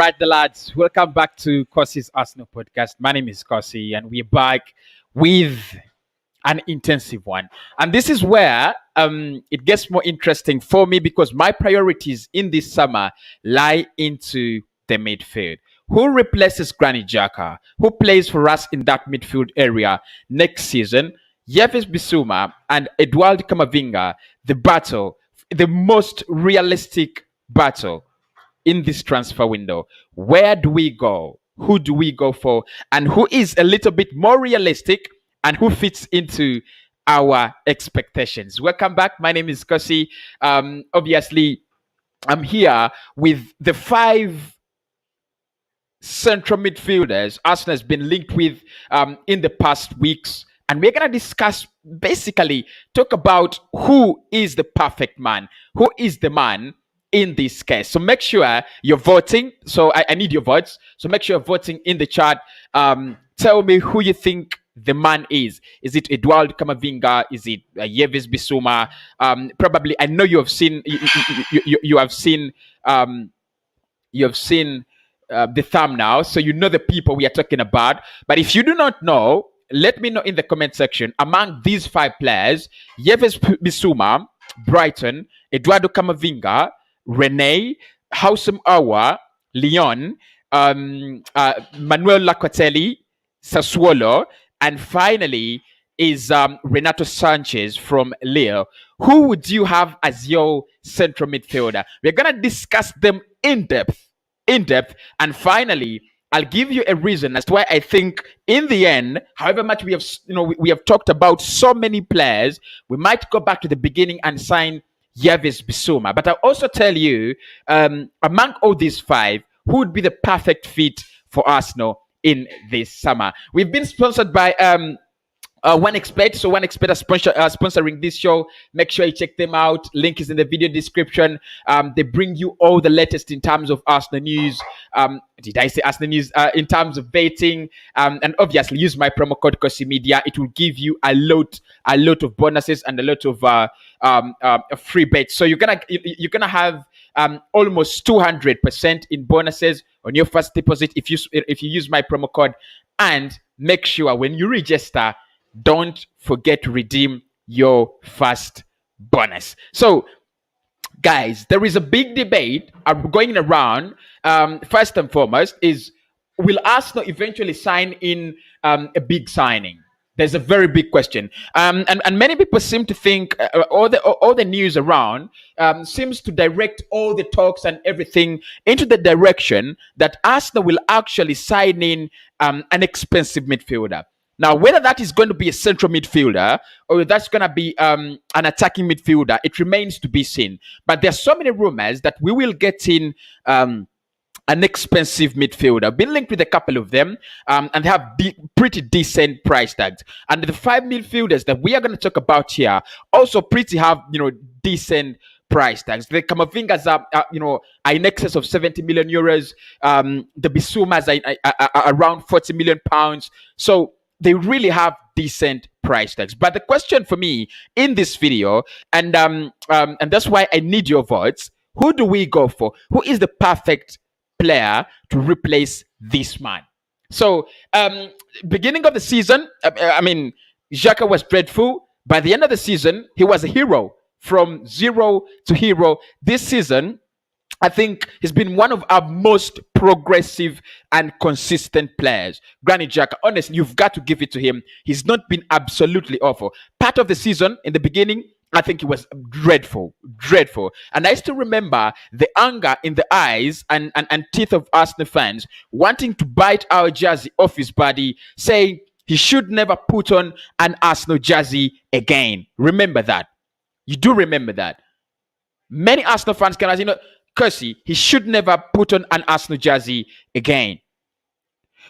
right, the lads, welcome back to Cossy's Arsenal podcast. My name is Cossy, and we're back with an intensive one. And this is where it gets more interesting for me because my priorities in this summer lie into the midfield. Who replaces Granit Xhaka? Who plays for us in that midfield area next season? Yves Bissouma and Eduardo Camavinga, the battle, the most realistic battle in this transfer window. Where do we go? Who do we go for? And who is a little bit more realistic and who fits into our expectations? Welcome back. My name is Cossy. Obviously, I'm here with the 5 central midfielders Arsenal has been linked with in the past weeks. And we're going to discuss, basically, talk about who is the perfect man, who is the man in this case. So make sure you're voting. So I need your votes. So make sure you're voting in the chat. Tell me who you think the man is. Is it Eduardo Camavinga? Is it Yves Bissouma? Probably, I know you have seen. You have seen. You have seen the thumbnail, so you know the people we are talking about. But if you do not know, let me know in the comment section. Among these 5 players, Yves Bissouma, Brighton, Eduardo Camavinga, Rene, Houssem Aouar, Lyon, Manuel Locatelli, Sassuolo, and finally is Renato Sanches from Lille. Who would you have as your central midfielder? We're going to discuss them in depth. And finally, I'll give you a reason as to why I think in the end, however much we have, we have talked about so many players, we might go back to the beginning and sign Yves Bissouma. But I'll also tell you, among all these 5, who would be the perfect fit for Arsenal in this summer. We've been sponsored by OneXpert. So OneXpert is sponsoring this show. Make sure you check them out. Link is in the video description. They bring you all the latest in terms of Arsenal news. Did I say Arsenal news? In terms of betting, and obviously use my promo code Cossy Media. It will give you a lot of bonuses and a lot of free bets. So you're gonna have almost 200% in bonuses on your first deposit if you use my promo code. And make sure when you register, don't forget to redeem your first bonus. So, guys, there is a big debate going around. First and foremost is, will Arsenal eventually sign in a big signing? There's a very big question. And many people seem to think all the news around seems to direct all the talks and everything into the direction that Arsenal will actually sign in an expensive midfielder. Now, whether that is going to be a central midfielder or that's going to be an attacking midfielder, it remains to be seen. But there are so many rumors that we will get in an expensive midfielder. I've been linked with a couple of them, and they have pretty decent price tags. And the 5 midfielders that we are going to talk about here also have decent price tags. The Camavingas are in excess of 70 million euros. The Bissoumas are around 40 million pounds. So they really have decent price tags. But the question for me in this video, and that's why I need your votes, who do we go for? Who is the perfect player to replace this man? So, beginning of the season, Xhaka was dreadful. By the end of the season, he was a hero. From zero to hero. This season, I think he's been one of our most progressive and consistent players. Granit Xhaka, honestly, you've got to give it to him. He's not been absolutely awful. Part of the season, in the beginning, I think he was dreadful. And I still remember the anger in the eyes and teeth of Arsenal fans wanting to bite our jersey off his body, saying he should never put on an Arsenal jersey again. Remember that. You do remember that. Many Arsenal fans can ask, Cossy, he should never put on an Arsenal jersey again.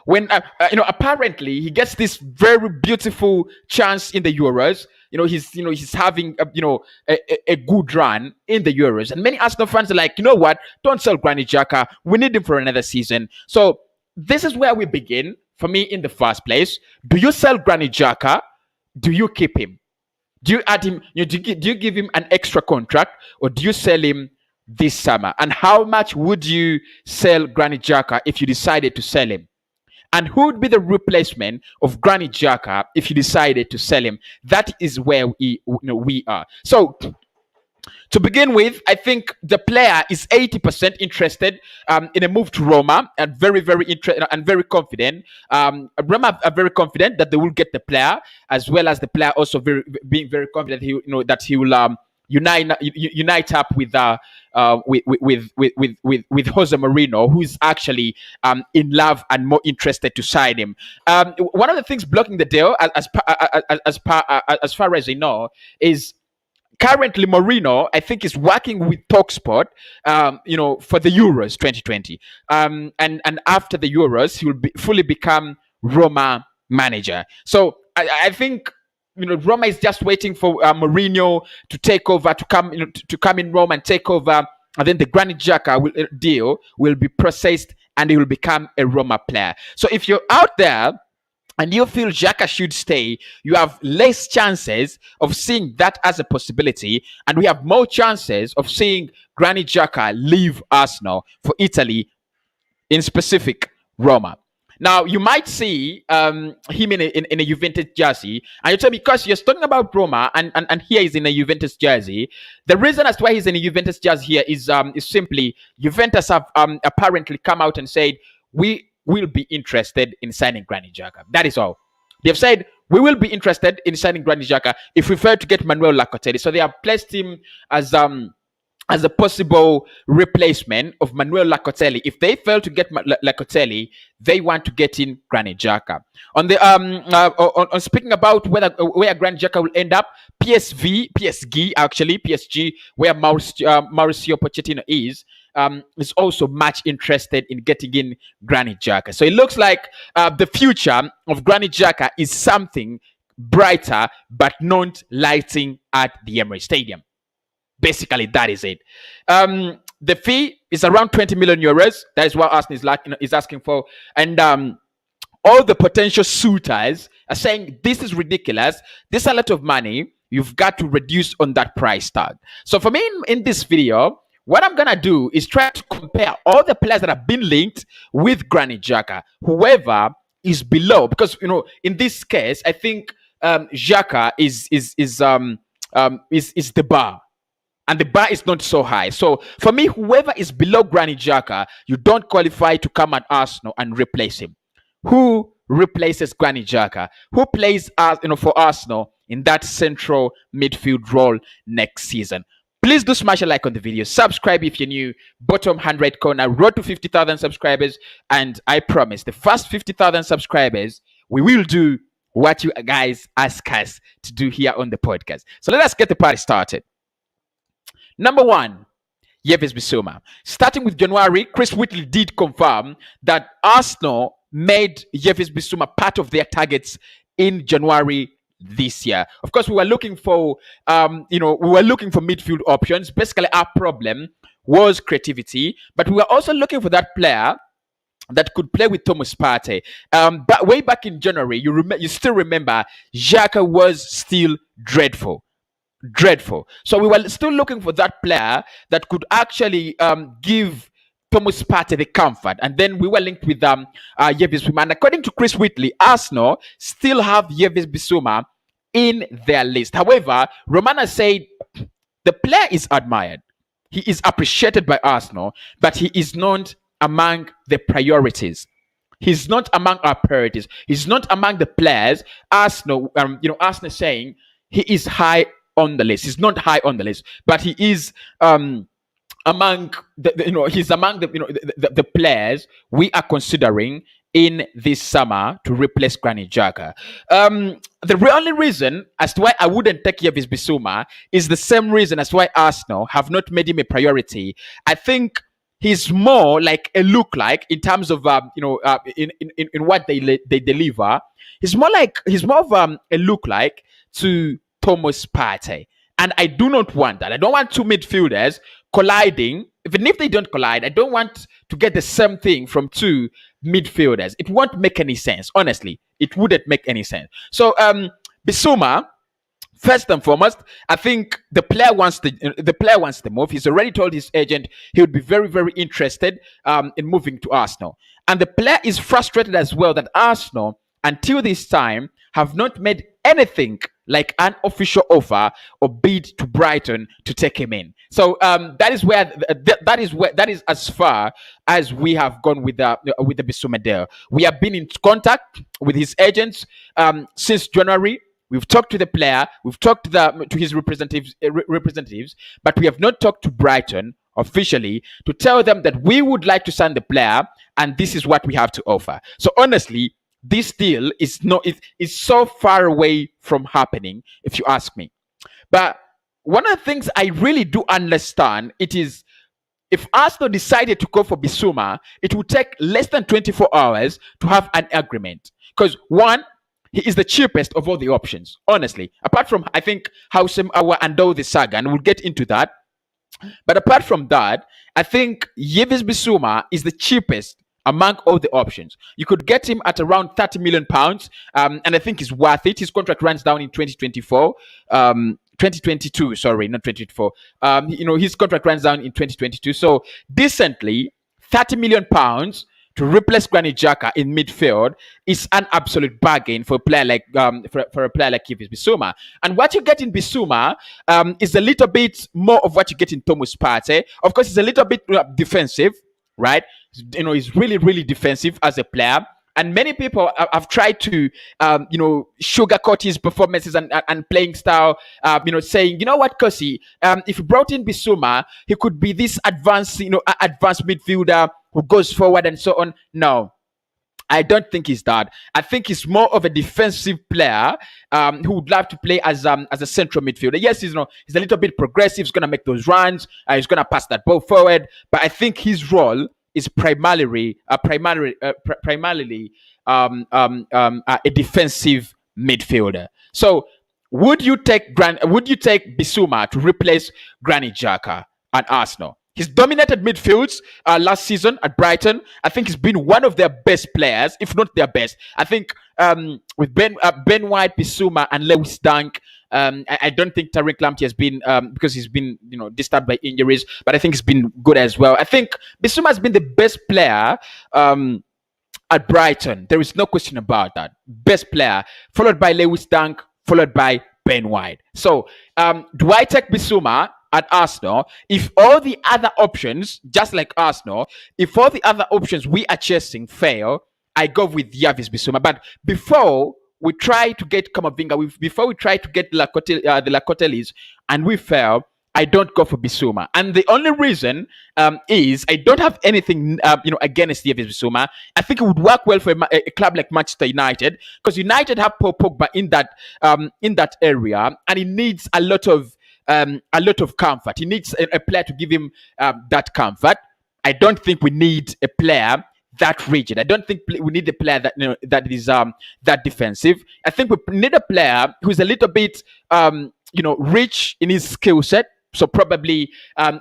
When apparently he gets this very beautiful chance in the Euros. He's having a good run in the Euros, and many Arsenal fans are like, you know what? Don't sell Granit Xhaka. We need him for another season. So this is where we begin. For me, in the first place, do you sell Granit Xhaka? Do you keep him? Do you add him? Do you give him an extra contract, or do you sell him this summer? And how much would you sell Granit Xhaka if you decided to sell him? And who would be the replacement of Granit Xhaka if you decided to sell him? That is where we are. So to begin with, I think the player is 80% interested in a move to Roma, and very, very interested and very confident. Roma are very confident that they will get the player, as well as the player also being very confident that he will unite up with Jose Mourinho, who is actually in love and more interested to sign him. One of the things blocking the deal, as far as I know, is currently Mourinho, I think, is working with TalkSport, for the Euros 2020. And after the Euros, he will fully become Roma manager. So I think Roma is just waiting for Mourinho to take over, to come in Roma and take over, and then the Granit Xhaka deal will be processed and he will become a Roma player. So if you're out there and you feel Xhaka should stay, you have less chances of seeing that as a possibility, and we have more chances of seeing Granit Xhaka leave Arsenal for Italy, in specific Roma. Now, you might see him in a Juventus jersey, and you tell me, because you're talking about Roma, and here he's in a Juventus jersey. The reason as to why he's in a Juventus jersey here is simply Juventus have apparently come out and said, we will be interested in signing Granit Xhaka. That is all. They've said, we will be interested in signing Granit Xhaka if we fail to get Manuel Locatelli. So they have placed him as a possible replacement of Manuel Locatelli. If they fail to get Locatelli, they want to get in Granit Xhaka. On the on speaking about where Granit Xhaka will end up, PSG, where Mauricio Pochettino is also much interested in getting in Granit Xhaka. So it looks like the future of Granit Xhaka is something brighter, but not lighting at the Emirates Stadium. Basically, that is it. The fee is around 20 million euros. That is what Arsenal is asking for. And all the potential suitors are saying, this is ridiculous. This is a lot of money. You've got to reduce on that price tag. So for me, in this video, what I'm going to do is try to compare all the players that have been linked with Granit Xhaka, whoever is below. Because, in this case, I think Xhaka is the bar. And the bar is not so high. So for me, whoever is below Granit Xhaka, you don't qualify to come at Arsenal and replace him. Who replaces Granit Xhaka? Who plays for Arsenal in that central midfield role next season? Please do smash a like on the video. Subscribe if you're new. Bottom 100 corner. Road to 50,000 subscribers. And I promise, the first 50,000 subscribers, we will do what you guys ask us to do here on the podcast. So let us get the party started. Number one, Yves Bissouma. Starting with January, Chris Whitley did confirm that Arsenal made Yves Bissouma part of their targets in January this year. Of course, we were looking for, midfield options. Basically, our problem was creativity, but we were also looking for that player that could play with Thomas Partey. But way back in January, you still remember, Xhaka was still dreadful. So we were still looking for that player that could actually give Thomas Partey the comfort. And then we were linked with Yves Bissouma. And according to Chris Whitley, Arsenal still have Yves Bissouma in their list. However, Romana said the player is admired. He is appreciated by Arsenal, but he is not among the priorities. He's not among our priorities. He's not among the players. Arsenal, Arsenal saying he is high on the list. He's not high on the list, but he is among the players we are considering in this summer to replace Granit Xhaka. The only reason as to why I wouldn't take Yves Bissouma is the same reason as why Arsenal have not made him a priority. I think he's more like a look-like in terms of in what they deliver. He's more of a look-like to Thomas Partey, and I do not want that. I don't want two midfielders colliding. Even if they don't collide, I don't want to get the same thing from two midfielders. It won't make any sense. Honestly, it wouldn't make any sense. So Bissouma, First and foremost, I think the player wants to move. He's already told his agent he would be very, very interested in moving to Arsenal. And the player is frustrated as well that Arsenal, until this time, have not made anything like an official offer or bid to Brighton to take him in. So that is as far as we have gone with the Bissouma deal. We have been in contact with his agents since January. We've talked to the player, we've talked to his representatives, but we have not talked to Brighton officially to tell them that we would like to sign the player and this is what we have to offer. So honestly, this deal is so far away from happening, if you ask me. But one of the things I really do understand, it is if Arsenal decided to go for Bissouma, it would take less than 24 hours to have an agreement. Because one, he is the cheapest of all the options, honestly. Apart from, I think, Houssem Aouar and the saga, and we'll get into that. But apart from that, I think Yves Bissouma is the cheapest among all the options. You could get him at around £30 million, and I think he's worth it. His contract runs down in 2024. 2022, sorry, not 2024. His contract runs down in 2022. So decently, £30 million to replace Granit Xhaka in midfield is an absolute bargain for a player like for a player like Yves Bissouma. And what you get in Bissouma is a little bit more of what you get in Thomas Partey. Of course, he's a little bit defensive, right? He's really, really defensive as a player. And many people have tried to, sugarcoat his performances and playing style, saying, you know what, Cossy, if you brought in Bissouma, he could be this advanced midfielder who goes forward and so on. No, I don't think he's that. I think he's more of a defensive player who would love to play as a central midfielder. Yes, he's a little bit progressive. He's going to make those runs. He's going to pass that ball forward. But I think his role is primarily a defensive midfielder. So would you take Bissouma to replace Granit Xhaka at Arsenal? He's dominated midfields last season at Brighton. I think he's been one of their best players, if not their best. I think with Ben White, Bissouma, and Lewis Dunk, I don't think Tariq Lamptey has been because he's been disturbed by injuries, but I think he's been good as well. I think Bissouma has been the best player at Brighton. There is no question about that. Best player, followed by Lewis Dunk, followed by Ben White. So do I take Bissouma at Arsenal if all the other options, just like Arsenal, if all the other options we are chasing fail? I go with Yves Bissouma. But before we try to get Camavinga, before we try to get the Locatellis, and we fail, I don't go for Bissouma. And the only reason is I don't have anything against Yves Bissouma. I think it would work well for a club like Manchester United, because United have Paul Pogba in that area, and he needs a lot of comfort. He needs a player to give him that comfort. I don't think we need a player that rigid. I don't think we need a player that is that defensive. I think we need a player who's a little bit rich in his skill set. So probably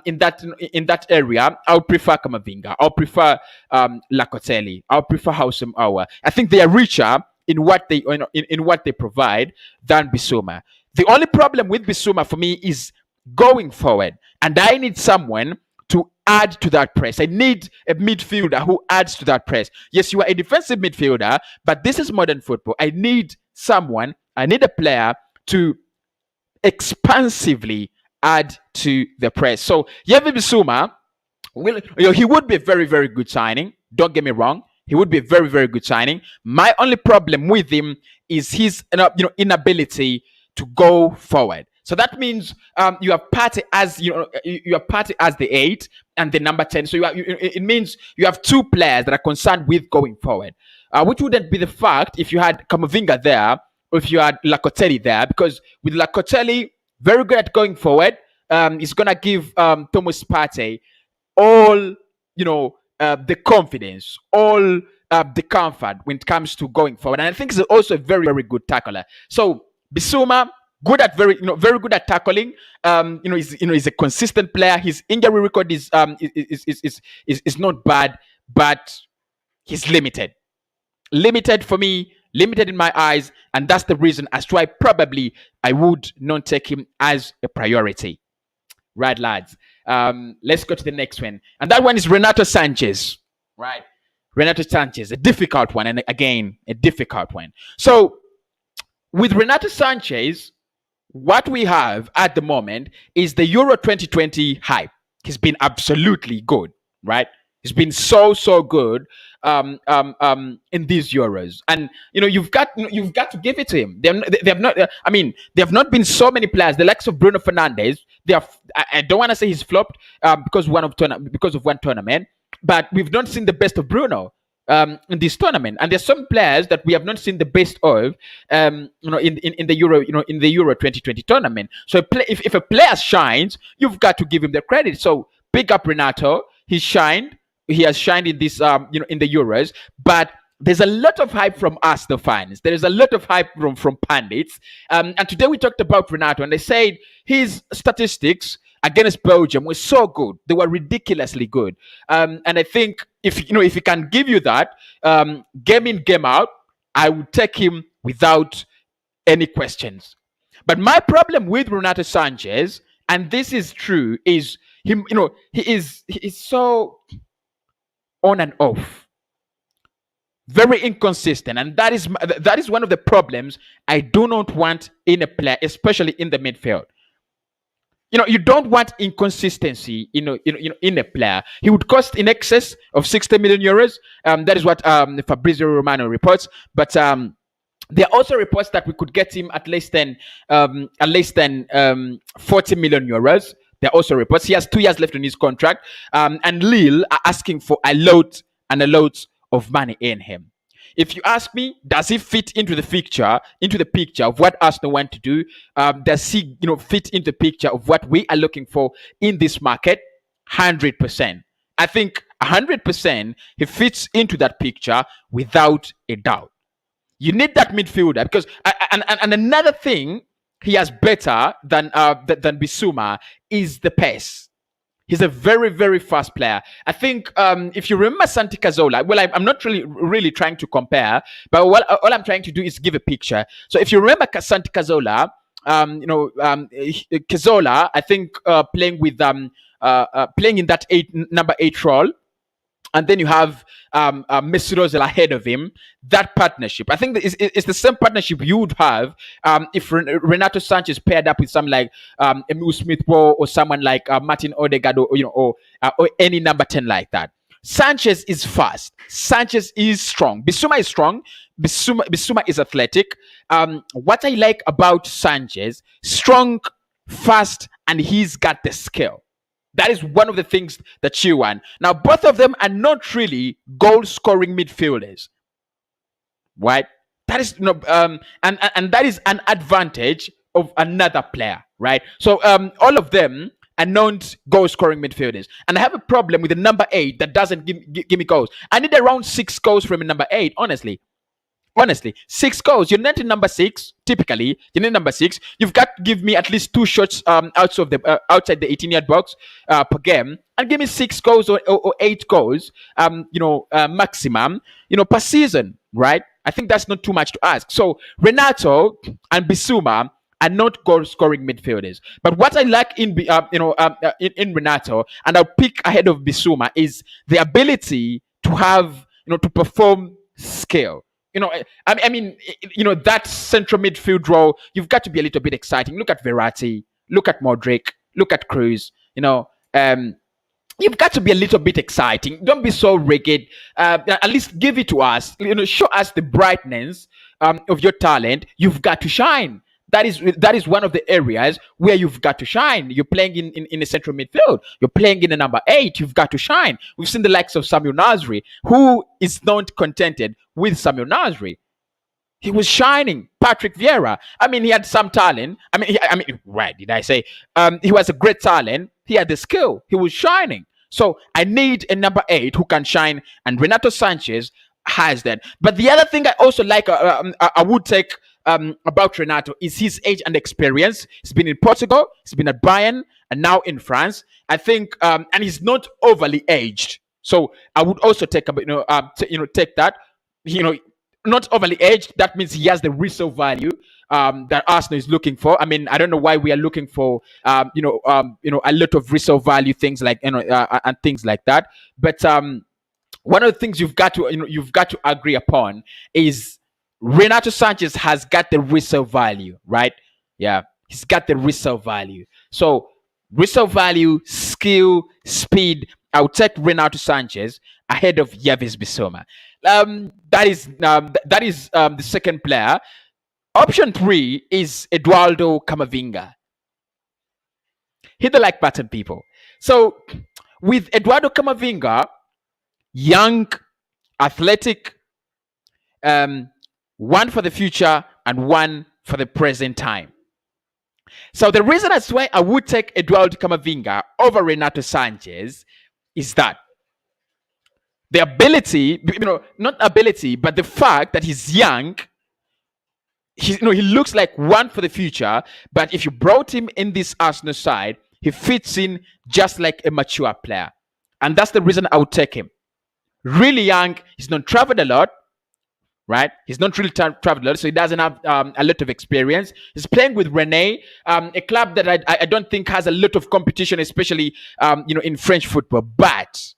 in that area, I'll prefer Camavinga. I'll prefer Locatelli. I'll prefer Houssem Aouar. I think they are richer in what they provide than Bissouma. The only problem with Bissouma for me is going forward, and I need someone to add to that press. I need a midfielder who adds to that press. Yes, you are a defensive midfielder, but this is modern football. I need a player to expansively add to the press. So Yves Bissouma, he would be a very, very good signing. Don't get me wrong. He would be a very, very good signing. My only problem with him is his inability to go forward. So that means you have Partey as the 8 and the number 10. So it means you have two players that are concerned with going forward, which wouldn't be the fact if you had Camavinga there or if you had Locatelli there, because with Locatelli very good at going forward, he's gonna give Thomas Partey all the confidence, all the comfort when it comes to going forward, and I think he's also a very, very good tackler. So Bissouma, good at very good at tackling. He's a consistent player. His injury record is not bad, but he's limited. Limited for me Limited in my eyes, and that's the reason as to why probably I would not take him as a priority. Right, lads. Let's go to the next one, and that one is Renato Sanches. Right, Renato Sanches, a difficult one, and again a difficult one. So with Renato Sanches, what we have at the moment is the Euro 2020 hype. He's been absolutely good, right? He's been so good in these Euros, and you've got to give it to him. They have not. I mean, there have not been so many players. The likes of Bruno Fernandes. They have. I don't want to say he's flopped because of one tournament, but we've not seen the best of Bruno in this tournament. And there's some players that we have not seen the best of, in the Euro, in the Euro 2020 tournament. So if a player shines, you've got to give him the credit. So big up Renato. He has shined in this, in the Euros, but there's a lot of hype from us, the fans. There is a lot of hype from pundits. And today we talked about Renato, and they said his statistics against Belgium were so good. They were ridiculously good. And I think if he can give you that, game in, game out, I would take him without any questions. But my problem with Renato Sanches, and this is true, is him. He is so on and off, very inconsistent, and that is one of the problems I do not want in a player, especially in the midfield. You don't want inconsistency, in a player. He would cost in excess of 60 million euros. That is what Fabrizio Romano reports. But there are also reports that we could get him at less than 40 million euros. There are also reports. He has 2 years left on his contract, and Lille are asking for a lot of money in him. If you ask me, does he fit into the picture of what Arsenal want to do? Does he, fit into the picture of what we are looking for in this market? 100%. I think 100% he fits into that picture without a doubt. You need that midfielder because, and another thing he has better than Bissouma is the pace. He's a very, very fast player. I think if you remember Santi Cazorla, well, I'm not really trying to compare, but all I'm trying to do is give a picture. So if you remember Santi Cazorla, Cazorla, I think playing in that number 8 role, and then you have Mesut Ozil ahead of him. That partnership, I think, it's the same partnership you would have if Renato Sanches paired up with someone like Emile Smith-Rowe or someone like Martin Odegaard, or any number 10 like that. Sanches is fast. Sanches is strong. Bissouma is strong. Bissouma is athletic. What I like about Sanches, strong, fast, and he's got the skill. That is one of the things that you want. Now, both of them are not really goal-scoring midfielders, right? That is and that is an advantage of another player, right? So all of them are not goal-scoring midfielders, and I have a problem with the number 8 that doesn't give me goals. I need around 6 goals from a number 8, honestly. 6 goals. You're not in number 6. Typically, you need number 6. You've got to give me at least 2 shots outside the 18-yard box per game, and give me 6 goals or 8 goals, maximum, per season, right? I think that's not too much to ask. So Renato and Bissouma are not goal-scoring midfielders. But what I like in Renato, and I'll pick ahead of Bissouma, is the ability to have, to perform skill. I mean, that central midfield role, you've got to be a little bit exciting. Look at Verratti, look at Modric, look at Cruz. You've got to be a little bit exciting. Don't be so rigid. At least give it to us. Show us the brightness of your talent. You've got to shine. That is one of the areas where you've got to shine. You're playing in a central midfield. You're playing in a number 8. You've got to shine. We've seen the likes of Samuel Nasri, who is not contented with Samuel Nasri. He was shining. Patrick Vieira. I mean, he had some talent. I mean, right? Did I say he was a great talent? He had the skill. He was shining. So I need a number 8 who can shine, and Renato Sanches has that. But the other thing I also like, I would take about Renato, is his age and experience. He's been in Portugal, he's been at Bayern, and now in France. I think, and he's not overly aged. So I would also take take that. not overly aged. That means he has the resale value that Arsenal is looking for. I mean, I don't know why we are looking for a lot of resale value things like and things like that. But one of the things you've got to agree upon is Renato Sanches has got the resale value, right? Yeah, he's got the resale value. So resale value, skill, speed. I'll take Renato Sanches ahead of Yves Bissouma. That is the second player. Option 3 is Eduardo Camavinga. Hit the like button, people. So with Eduardo Camavinga, young, athletic, one for the future and one for the present time. So the reason that's why I would take Eduardo Camavinga over Renato Sanches is that the ability, not ability, but the fact that he's young. He looks like one for the future, but if you brought him in this Arsenal side, he fits in just like a mature player. And that's the reason I would take him. Really young, he's not traveled a lot, right? He's not really traveled a lot, so he doesn't have a lot of experience. He's playing with Rennes, a club that I don't think has a lot of competition, especially in French football. But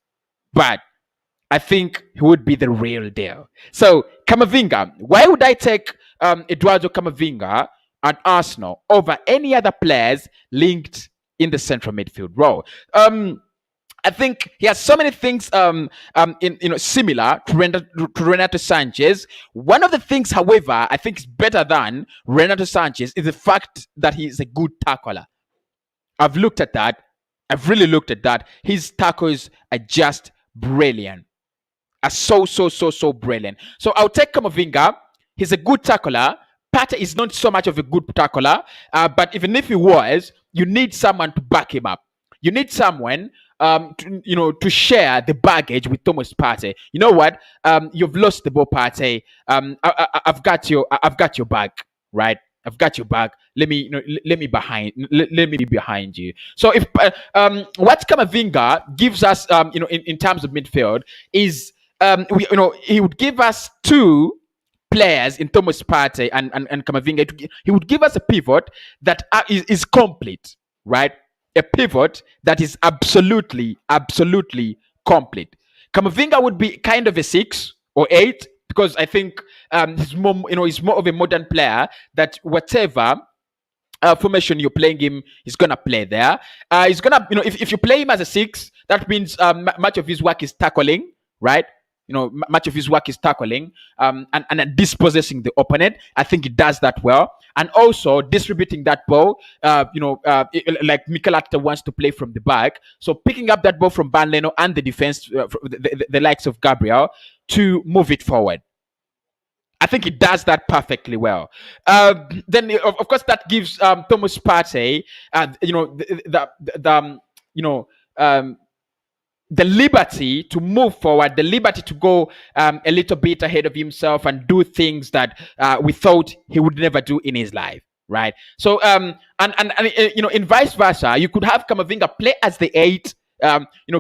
I think he would be the real deal. So Camavinga, why would I take Eduardo Camavinga at Arsenal over any other players linked in the central midfield role? I think he has so many things similar to Renato Sanches. One of the things, however, I think is better than Renato Sanches is the fact that he is a good tackler. I've looked at that. I've really looked at that. His tackles are just brilliant. Are so brilliant. So I'll take Camavinga. He's a good tackler. Partey is not so much of a good tackler, but even if he was, you need someone to back him up. You need someone to share the baggage with Thomas Partey. You know what? You've lost the ball, Partey. I've got your back, right? I've got your back. Let me be behind you. So if what Camavinga gives us, in terms of midfield is, he would give us two players in Thomas Partey and Camavinga. He would give us a pivot that is complete, right? A pivot that is absolutely complete. Camavinga would be kind of a 6 or 8 because I think he's more of a modern player that whatever formation you're playing him, he's gonna play there. He's gonna, if you play him as a 6, that means much of his work is tackling, right? Much of his work is tackling and dispossessing the opponent. I think he does that well. And also distributing that ball, like Mikel Arteta wants to play from the back. So picking up that ball from Van Leno and the defense, the likes of Gabriel, to move it forward. I think he does that perfectly well. Then, of course, that gives Thomas Partey, the liberty to move forward, the liberty to go a little bit ahead of himself and do things that we thought he would never do in his life, right? So, and in vice versa, you could have Camavinga play as the 8,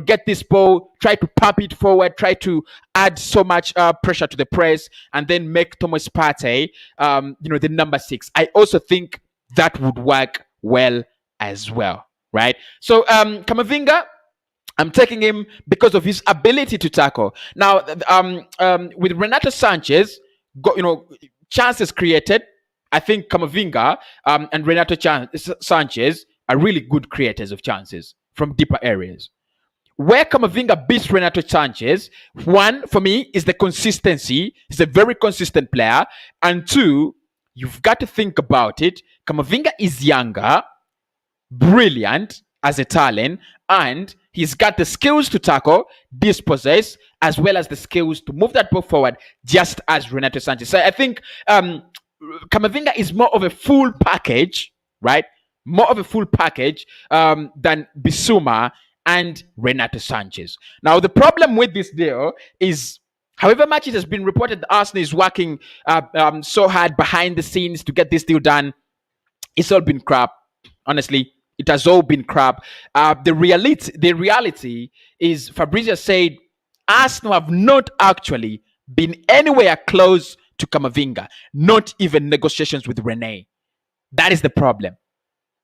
get this ball, try to pump it forward, try to add so much pressure to the press, and then make Thomas Partey, the number 6. I also think that would work well as well, right? So, Camavinga, I'm taking him because of his ability to tackle. Now, with Renato Sanches, chances created. I think Camavinga and Renato Sanches are really good creators of chances from deeper areas. Where Camavinga beats Renato Sanches, one, for me, is the consistency. He's a very consistent player. And two, you've got to think about it. Camavinga is younger, brilliant as a talent, and he's got the skills to tackle, dispossess, as well as the skills to move that ball forward, just as Renato Sanches. So I think Camavinga is more of a full package, right? More of a full package than Bissouma and Renato Sanches. Now, the problem with this deal is, however much it has been reported that Arsenal is working so hard behind the scenes to get this deal done, it's all been crap, honestly. It has all been crap. The reality is, Fabrizio said, Arsenal have not actually been anywhere close to Camavinga, not even negotiations with Rene. That is the problem.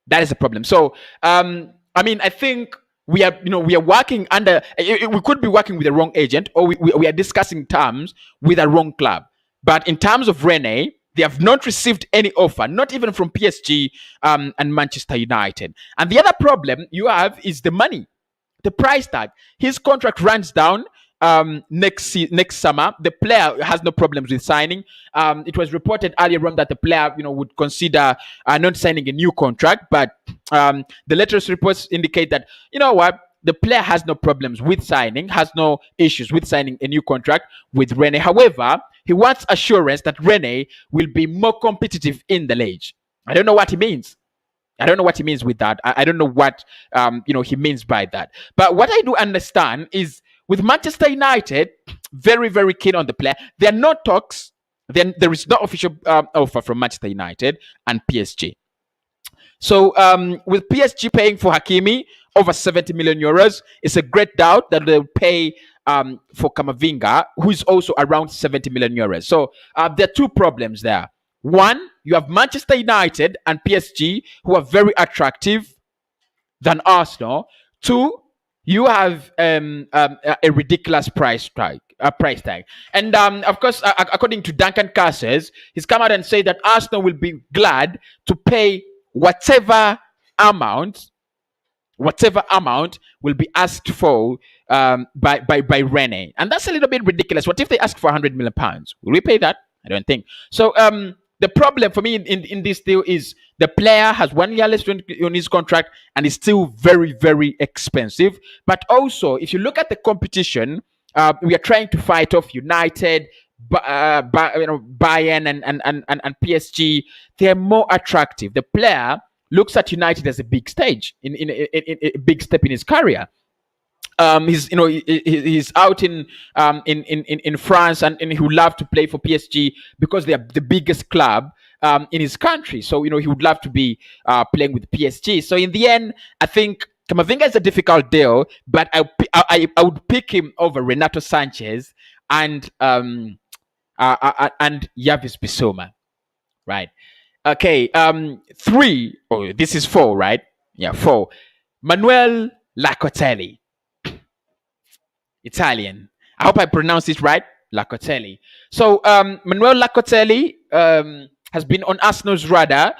That is the problem. So, I mean, I think we are working under. We could be working with the wrong agent, or we are discussing terms with a wrong club. But in terms of Rene, they have not received any offer, not even from PSG and Manchester United. And the other problem you have is the money, the price tag. His contract runs down next summer. The player has no problems with signing. It was reported earlier on that the player would consider not signing a new contract, but the latest reports indicate that the player has no problems with signing, has no issues with signing a new contract with Rene. However, he wants assurance that Rene will be more competitive in the league. I don't know what he means. I don't know what he means with that. I don't know what he means by that. But what I do understand is with Manchester United, very, very keen on the player. There are no talks. Then there is no official offer from Manchester United and PSG. So with PSG paying for Hakimi over 70 million euros, it's a great doubt that they'll pay for Camavinga, who is also around 70 million euros. So there are two problems there. One, you have Manchester United and PSG, who are very attractive than Arsenal. Two, you have a ridiculous price tag. And of course, according to Duncan Cassers, he's come out and said that Arsenal will be glad to pay whatever amount will be asked for by Rene. And that's a little bit ridiculous. What if they ask for £100 million? Will we pay that? I don't think. So the problem for me in this deal is the player has 1 year left on his contract and is still very, very expensive. But also, if you look at the competition, we are trying to fight off United, Bayern and PSG. They are more attractive. The player looks at United as a big stage, in a big step in his career. He's out in France, and he would love to play for PSG because they are the biggest club in his country. So he would love to be playing with PSG. So in the end, I think Camavinga is a difficult deal, but I would pick him over Renato Sanches and Yves Bissouma, right? Okay, 3. Oh, this is 4, right? Yeah, 4. Manuel Locatelli. Italian. I hope I pronounced it right. Locatelli. So Manuel Locatelli has been on Arsenal's radar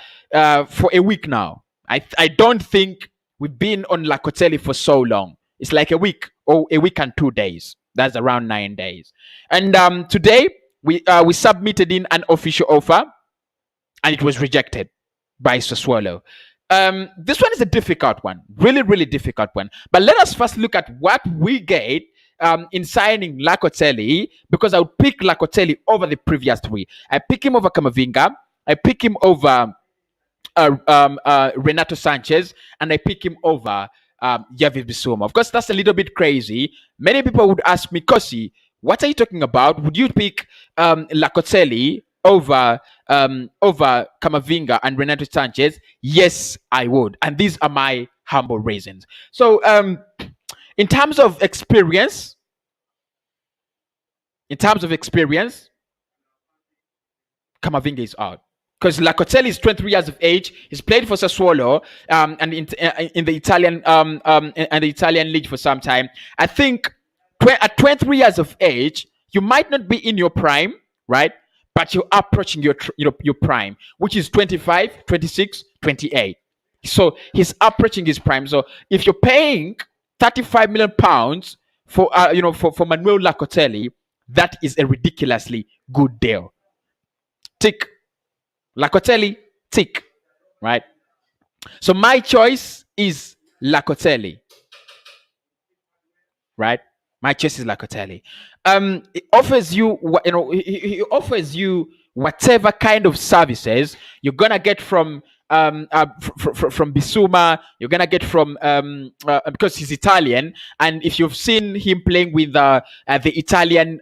for a week now. I don't think we've been on Locatelli for so long. It's like a week or a week and 2 days. That's around 9 days. And today we submitted in an official offer, and it was rejected by Sassuolo. This one is a difficult one, really, really difficult one. But let us first look at what we get in signing Locatelli, because I would pick Locatelli over the previous 3. I pick him over Camavinga, I pick him over Renato Sanches, and I pick him over Yves Bissouma. Of course, that's a little bit crazy. Many people would ask me, Cossy, what are you talking about? Would you pick Locatelli over Camavinga and Renato Sanches? Yes, I would. And these are my humble reasons. So in terms of experience, Camavinga is out. Because Locatelli is 23 years of age. He's played for Sassuolo and in the Italian league for some time. I think at 23 years of age, you might not be in your prime, right? But you're approaching your prime, which is 25, 26, 28. So he's approaching his prime. So if you're paying £35 million for Manuel Locatelli, that is a ridiculously good deal. Tick. Locatelli, tick. Right? So my choice is Locatelli. Right? My choice is Locatelli. It offers you, he offers you whatever kind of services you're gonna get from Bissouma. You're gonna get from because he's Italian, and if you've seen him playing with the Italian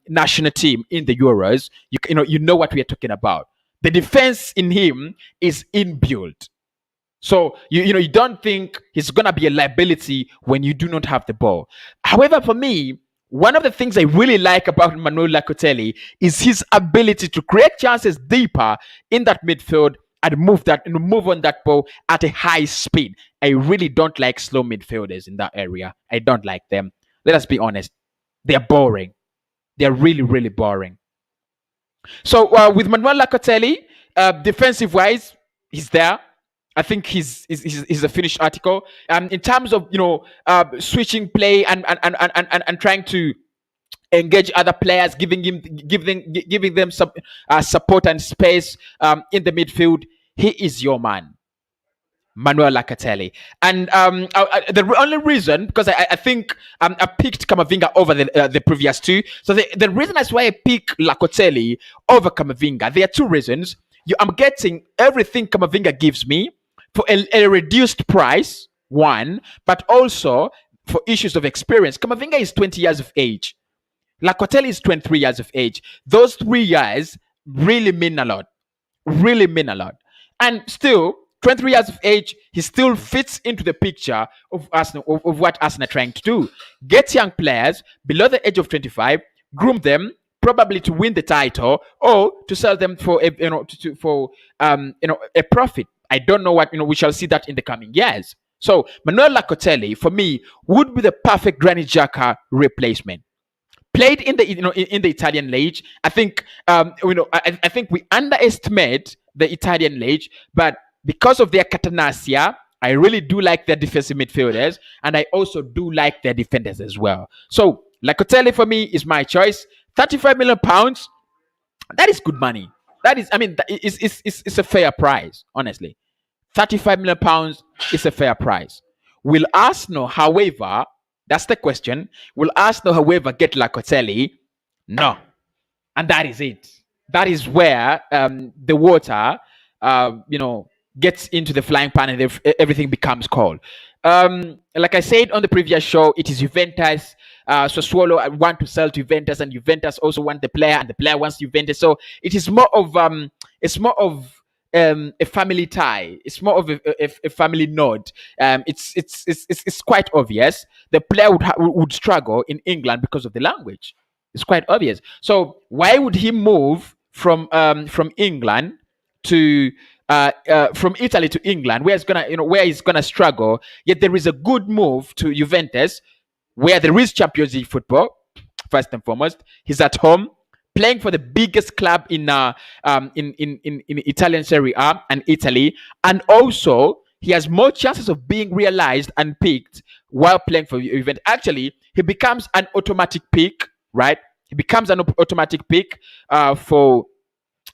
national team in the Euros, you know what we are talking about. The defense in him is inbuilt. So you don't think he's gonna be a liability when you do not have the ball. However, for me, one of the things I really like about Manuel Locatelli is his ability to create chances deeper in that midfield and move on that ball at a high speed. I really don't like slow midfielders in that area. I don't like them. Let us be honest. They're boring. They're really, really boring. So with Manuel Locatelli, defensive wise, he's there. I think he's a finished article. In terms of switching play and trying to engage other players, giving them some support and space in the midfield, he is your man. Manuel Locatelli. And the only reason, because I think I picked Camavinga over the previous two. So the reason that's why I pick Locatelli over Camavinga, there are two reasons. I'm getting everything Camavinga gives me for a reduced price, one, but also for issues of experience. Camavinga is 20 years of age. Locatelli is 23 years of age. Those 3 years really mean a lot. Really mean a lot. And still, 23 years of age, he still fits into the picture of Arsenal, of what Arsenal are trying to do. Get young players below the age of 25, groom them, probably to win the title or to sell them for a profit. I don't know what we shall see that in the coming years. So Manuel Locatelli, for me, would be the perfect Granit Xhaka replacement. Played in the in the Italian league. I think I think we underestimate the Italian league, but because of their catenaccia, I really do like their defensive midfielders, and I also do like their defenders as well. So Locatelli for me is my choice. 35 million pounds. That is good money. That is, I mean, it's a fair price, honestly. 35 million pounds is a fair price. Will Arsenal, however, that's the question. Will Arsenal, however, get Locatelli? No. And that is it. That is where the water, gets into the flying pan and everything becomes cold. Like I said on the previous show, it is Juventus. Sassuolo want to sell to Juventus, and Juventus also want the player, and the player wants Juventus. So it is more of a family tie. It's more of a family node. It's quite obvious. The player would struggle in England because of the language. It's quite obvious. So why would he move from England to from Italy to England, where he's gonna struggle? Yet there is a good move to Juventus, where there is Champions League football. First and foremost, he's at home, playing for the biggest club in Italian Serie A and Italy, and also he has more chances of being realized and picked while playing for Juventus. Actually, he becomes an automatic pick, right? He becomes an automatic pick for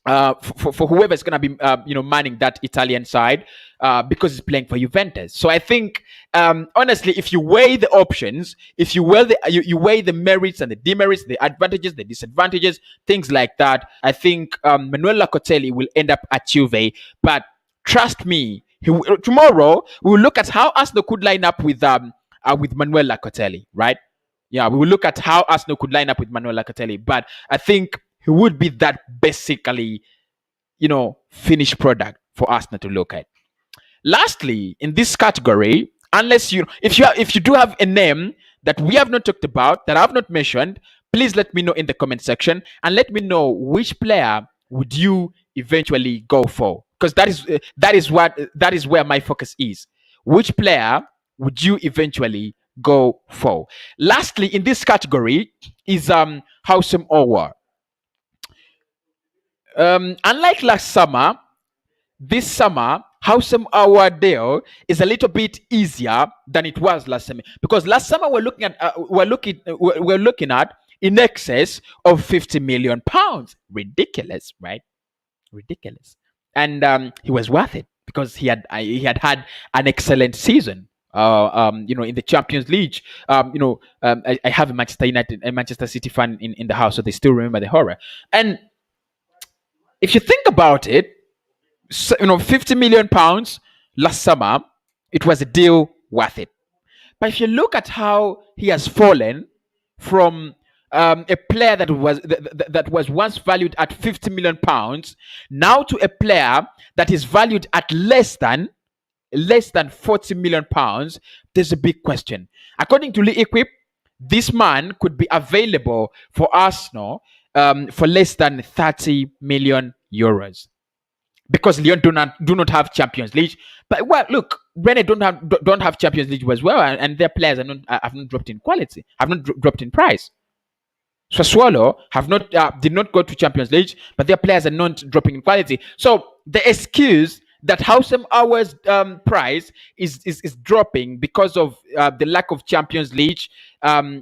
whoever's going to be manning that Italian side because he's playing for Juventus. So I think honestly, if you weigh the options, if you weigh the merits and the demerits, the advantages, the disadvantages, things like that, I think Manuel Locatelli will end up at Juve. But trust me, tomorrow we will look at how Arsenal could line up with Manuel Locatelli, right? Yeah, we will look at how Arsenal could line up with Manuel Locatelli. But I think he would be that basically, finished product for Arsenal to look at. Lastly, in this category, if you do have a name that we have not talked about, that I have not mentioned, please let me know in the comment section, and let me know which player would you eventually go for, because that is where my focus is. Which player would you eventually go for? Lastly, in this category is Houssem Aouar. Unlike last summer, this summer Houssem Aouar deal is a little bit easier than it was last summer, because last summer we're looking at in excess of 50 million pounds. Ridiculous, right? Ridiculous. And he was worth it because he had an excellent season. In the Champions League, I have a Manchester City fan in the house, so they still remember the horror. And if you think about it, 50 million pounds last summer, it was a deal worth it. But if you look at how he has fallen from a player that was once valued at 50 million pounds, now to a player that is valued at less than 40 million pounds, there's a big question. According to Lee Equip, this man could be available for Arsenal for less than 30 million euros because Lyon do not have Champions League. But well, look, Rennes don't have Champions League as well, and their players have not dropped in quality, have not dropped in price. Sassuolo have not did not go to Champions League, but their players are not dropping in quality. So the excuse that Houssem Aouar's price is dropping because of the lack of Champions League, for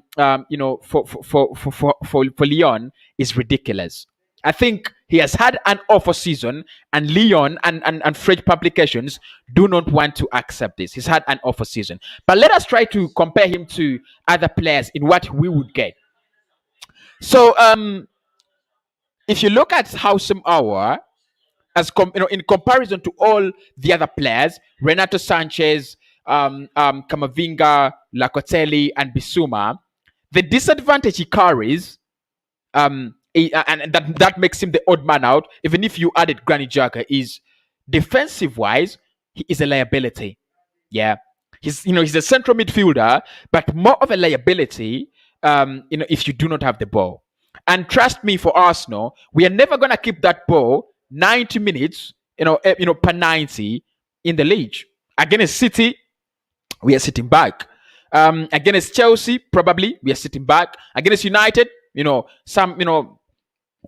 Lyon is ridiculous. I think he has had an awful season, and Lyon and French publications do not want to accept this. He's had an awful season. But let us try to compare him to other players in what we would get. So if you look at Houssem Aouar, in comparison to all the other players, Renato Sanches, Camavinga, Locatelli, and Bissouma, the disadvantage he carries, and that makes him the odd man out, even if you added Granit Xhaka, is defensive wise, he is a liability. Yeah. He's a central midfielder, but more of a liability, if you do not have the ball. And trust me, for Arsenal, we are never gonna keep that ball 90 minutes, per 90 in the league. Against City, we are sitting back. Against Chelsea, probably we are sitting back. Against United,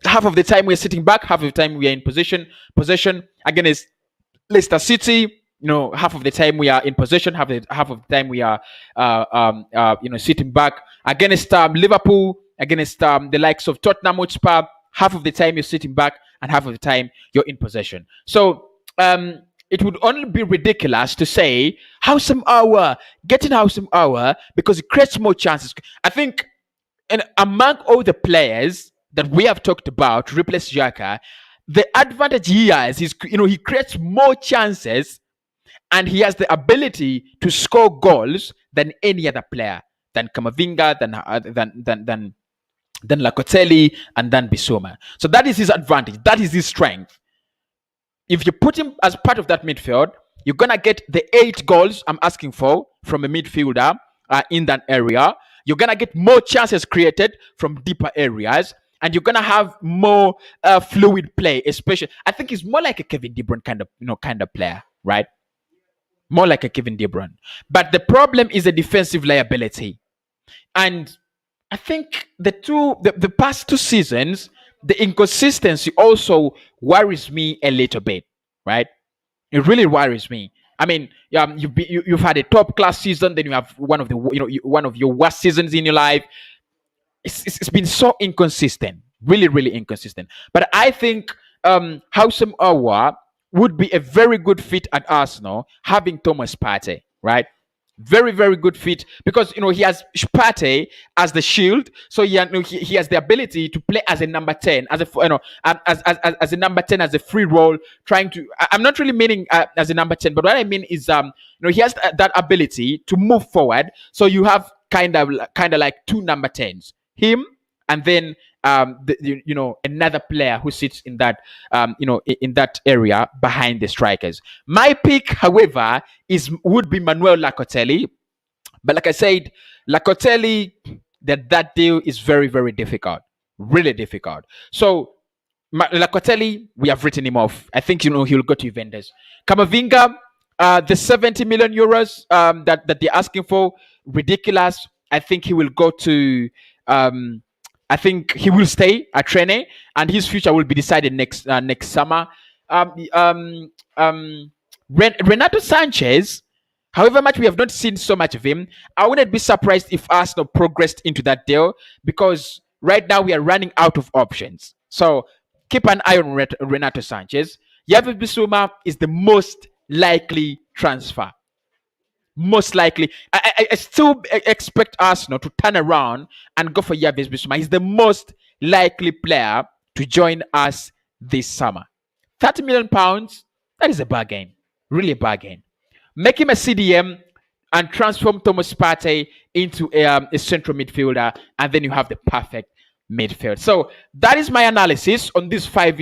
half of the time we are sitting back, half of the time we are in possession. Against Leicester City, half of the time we are in possession, half of the time we are, sitting back. Against Liverpool, against the likes of Tottenham Hotspur, half of the time you're sitting back and half of the time you're in possession. So it would only be ridiculous to say Houssem Aouar because it creates more chances. I think, and among all the players that we have talked about to replace Xhaka, the advantage he has is, he creates more chances and he has the ability to score goals than any other player, than Camavinga, than Locatelli, and then Bissouma. So that is his advantage. That is his strength. If you put him as part of that midfield, you're going to get the 8 goals I'm asking for from a midfielder in that area. You're going to get more chances created from deeper areas. And you're going to have more fluid play, especially. I think he's more like a Kevin De Bruyne kind of player, right? More like a Kevin De Bruyne. But the problem is a defensive liability. And I think the past 2 seasons, the inconsistency also worries me a little bit, right? It really worries me. I mean, you've had a top class season, then you have one of your worst seasons in your life. It's been so inconsistent, really, really inconsistent. But I think Houssem Aouar would be a very good fit at Arsenal, having Thomas Partey, right? Very, very good fit because he has Partey as the shield, so he has the ability to play as a number 10, as a number 10, as a free role. I'm not really meaning as a number 10, but what I mean is he has that ability to move forward. So you have kind of like 2 number 10s, him and then another player who sits in that in that area behind the strikers. My pick, however, would be Manuel Locatelli, but like I said, Locatelli, that deal is very, very difficult, really difficult. So Locatelli, we have written him off. I think he'll go to Juventus. Camavinga, the 70 million euros that they're asking for, ridiculous. I think he will go to. I think he will stay at Rennes, and his future will be decided next summer. Renato Sanches, however much we have not seen so much of him, I wouldn't be surprised if Arsenal progressed into that deal, because right now we are running out of options. So keep an eye on Renato Sanches. Yves Bissouma is the most likely transfer. Most likely. I still expect Arsenal to turn around and go for Yves Bissouma. He's the most likely player to join us this summer. £30 million, that is a bargain. Really a bargain. Make him a CDM and transform Thomas Partey into a central midfielder, and then you have the perfect midfield. So that is my analysis on these 5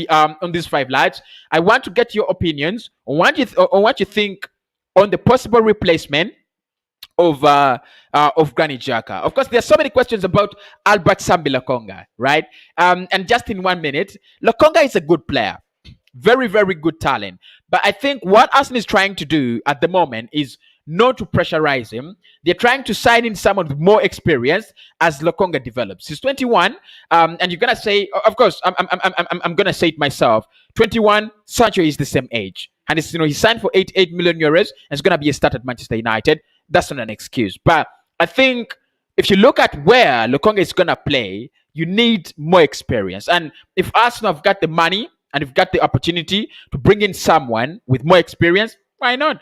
lads. I want to get your opinions on what you think on the possible replacement of Granit Xhaka. Of course, there are so many questions about Albert Sambi Lokonga, right? And just in 1 minute, Lokonga is a good player, very, very good talent. But I think what Arsenal is trying to do at the moment is not to pressurize him. They're trying to sign in someone with more experience as Lokonga develops. He's 21, and you're gonna say, of course, I'm gonna say it myself. 21, Sancho is the same age, and it's he signed for 88 million euros and is gonna be a start at Manchester United. That's not an excuse, but I think if you look at where Lokonga is gonna play, you need more experience. And if Arsenal have got the money and you've got the opportunity to bring in someone with more experience, why not?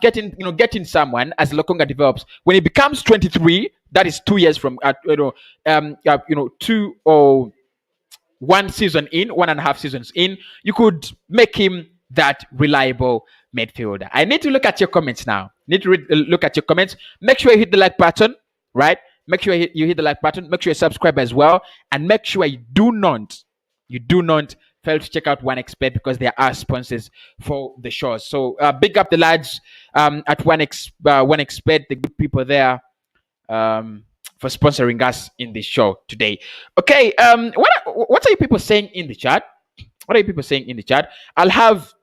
Getting someone as Lokonga develops. When he becomes 23, that is 2 years from 1.5 seasons in, you could make him that reliable midfielder. I need to look at your comments now. Look at your comments. Make sure you hit the like button, right? Make sure you hit the like button. Make sure you subscribe as well, and make sure you do not fail to check out OneXBet because they are our sponsors for the show. So big up the lads at OneXBet, the good people there, for sponsoring us in this show today. Okay, what are you people saying in the chat? What are you people saying in the chat? I'll have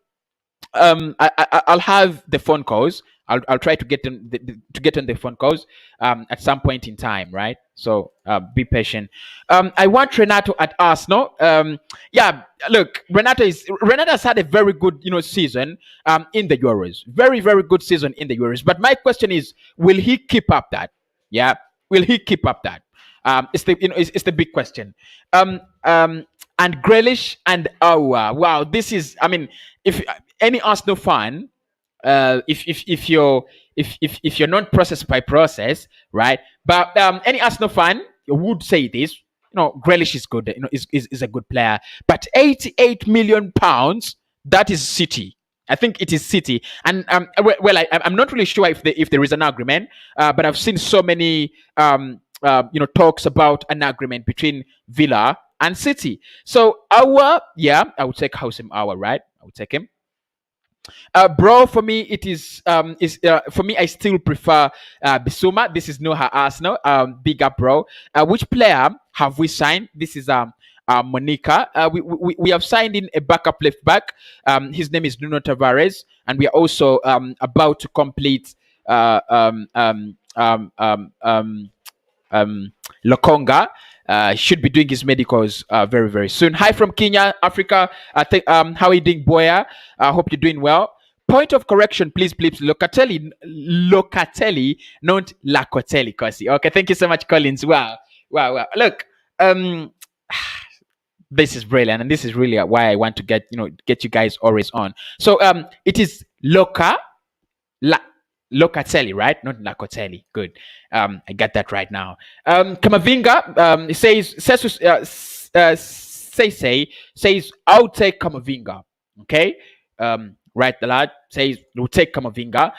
the phone calls. I'll try to get on the phone calls at some point in time, right? So be patient. I want Renato at Arsenal. Yeah, look, Renato has had a very good season in the Euros. Very, very good season in the Euros. But my question is, will he keep up that? Yeah, will he keep up that? It's the big question. And Grealish and Aouar. Wow, this is. I mean, if any Arsenal fan, if you're not process by process, right? But any Arsenal fan would say this. Grealish is good. Is a good player. But 88 million pounds. That is City. I think it is City. And I'm not really sure if there is an agreement. But I've seen so many talks about an agreement between Villa and City. So Aouar, yeah, I would take Houssem Aouar, right? I would take him. Bro, for me it is for me I still prefer Bissouma. This is no Arsenal. Big up, bro. Which player have we signed? This is Monica. We have signed in a backup left back. His name is Nuno Tavares, and we are also about to complete Lokonga. Should be doing his medicals very, very soon. Hi from Kenya, Africa. How are you doing, Boya? I hope you're doing well. Point of correction, please. Locatelli, not Locatelli, Cossy. Okay, thank you so much, Collins. Wow. Look, this is brilliant, and this is really why I want to get you guys always on. So it is Locatelli, right? Not Locatelli. Good. I got that right now. Camavinga says I'll take Camavinga. Okay. Right, the lad says we'll take Camavinga.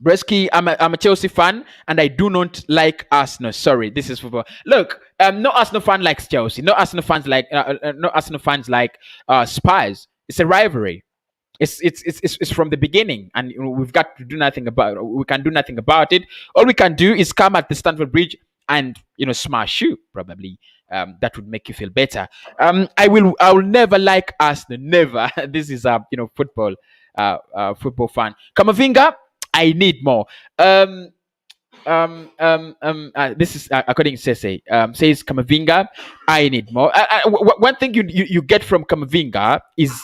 Bresky, I'm a Chelsea fan and I do not like Arsenal. Sorry, this is football. Look, no Arsenal fan likes Chelsea. No Arsenal fans like Spurs. It's a rivalry. It's from the beginning, and we've got to do nothing about it. We can do nothing about it. All we can do is come at the Stamford Bridge and smash you. Probably that would make you feel better. I will never like Arsenal. Never. This is football fan. Camavinga, I need more. This is according to Sese. Says Camavinga, I need more. One thing you get from Camavinga is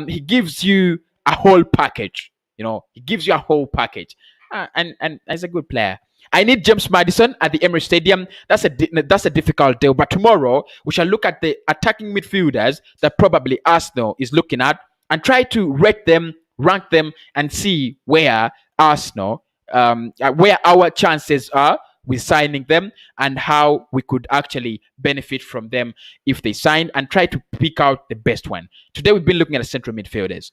he gives you a whole package. He gives you a whole package, and as a good player. I need James Maddison at the Emirates Stadium. That's a difficult deal. But tomorrow we shall look at the attacking midfielders that probably Arsenal is looking at and try to rate them, rank them, and see where Arsenal. Where our chances are with signing them and how we could actually benefit from them if they sign, and try to pick out the best one. Today we've been looking at the central midfielders.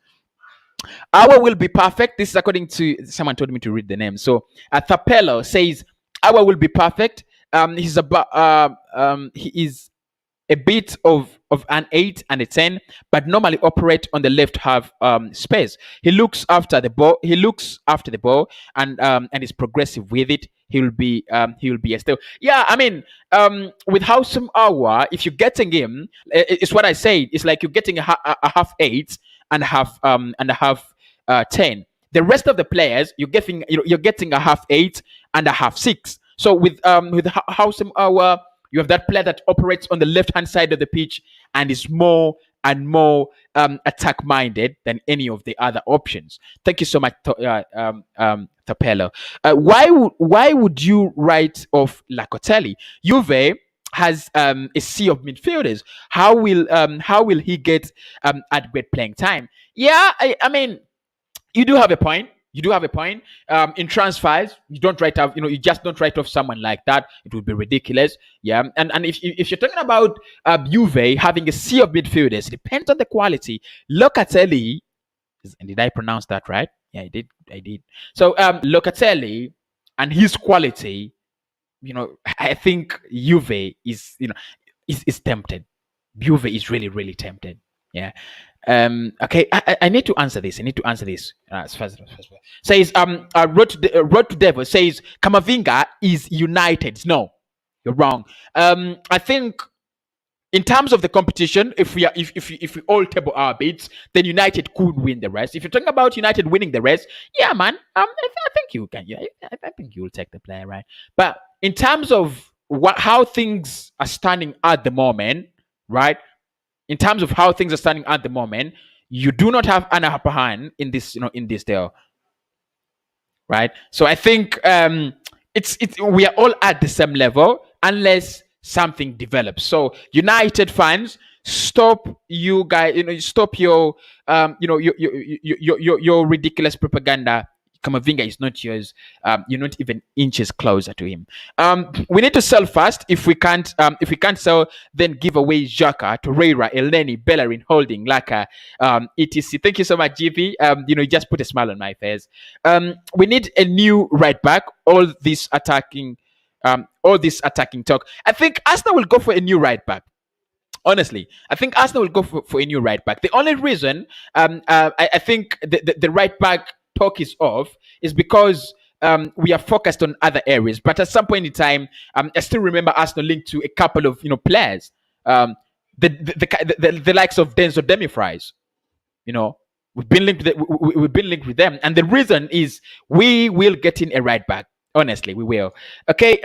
Our will be perfect. This is according to someone told me to read the name. So Thapelo says our will be perfect. He is a bit of an 8 and a 10, but normally operate on the left half space. He looks after the ball. He looks after the ball and is progressive with it. He will be a still. Yeah, I mean, with Houssem Aouar, if you're getting him, it's what I say. It's like you're getting a half 8 and a half 10. The rest of the players, you're getting a half 8 and a half 6. So with Houssem Aouar, you have that player that operates on the left-hand side of the pitch and is more and more attack-minded than any of the other options. Thank you so much, Tapelo. Why would you write off Locatelli? Juve has a sea of midfielders. How will he get adequate playing time? Yeah, I mean, you do have a point. You do have a point. In transfers, you just don't write off someone like that. It would be ridiculous. Yeah, and if you're talking about Juve having a sea of midfielders, it depends on the quality. Locatelli, and did I pronounce that right? Yeah, I did. So Locatelli and his quality, I think Juve is tempted. Juve is really tempted. Yeah. Okay, I need to answer this. As fast as possible. Says Road to Devil says Camavinga is United. No, you're wrong. I think in terms of the competition, if we all table our bids, then United could win the rest. If you're talking about United winning the rest, yeah, man, I think you can. Yeah, I think you'll take the player, right? But in terms of how things are standing at the moment, right? In terms of how things are standing at the moment, you do not have an upper hand in this, in this deal, right? So I think we are all at the same level unless something develops. So United fans, stop you guys, stop your your ridiculous propaganda. Camavinga is not yours. You're not even inches closer to him. We need to sell fast. If we can't sell, then give away Xhaka, Torreira, Elneny, Bellerin, Holding, Laka, etc. Thank you so much, GP. You just put a smile on my face. We need a new right back. All this attacking talk. I think Arsenal will go for a new right back. Honestly, I think Arsenal will go for a new right back. The only reason I think the right back talk is off is because we are focused on other areas. But at some point in time, I still remember Arsenal linked to a couple of players, the likes of Denzel Demifries. We've been linked with them, and the reason is we will get in a right back. Honestly, we will. Okay.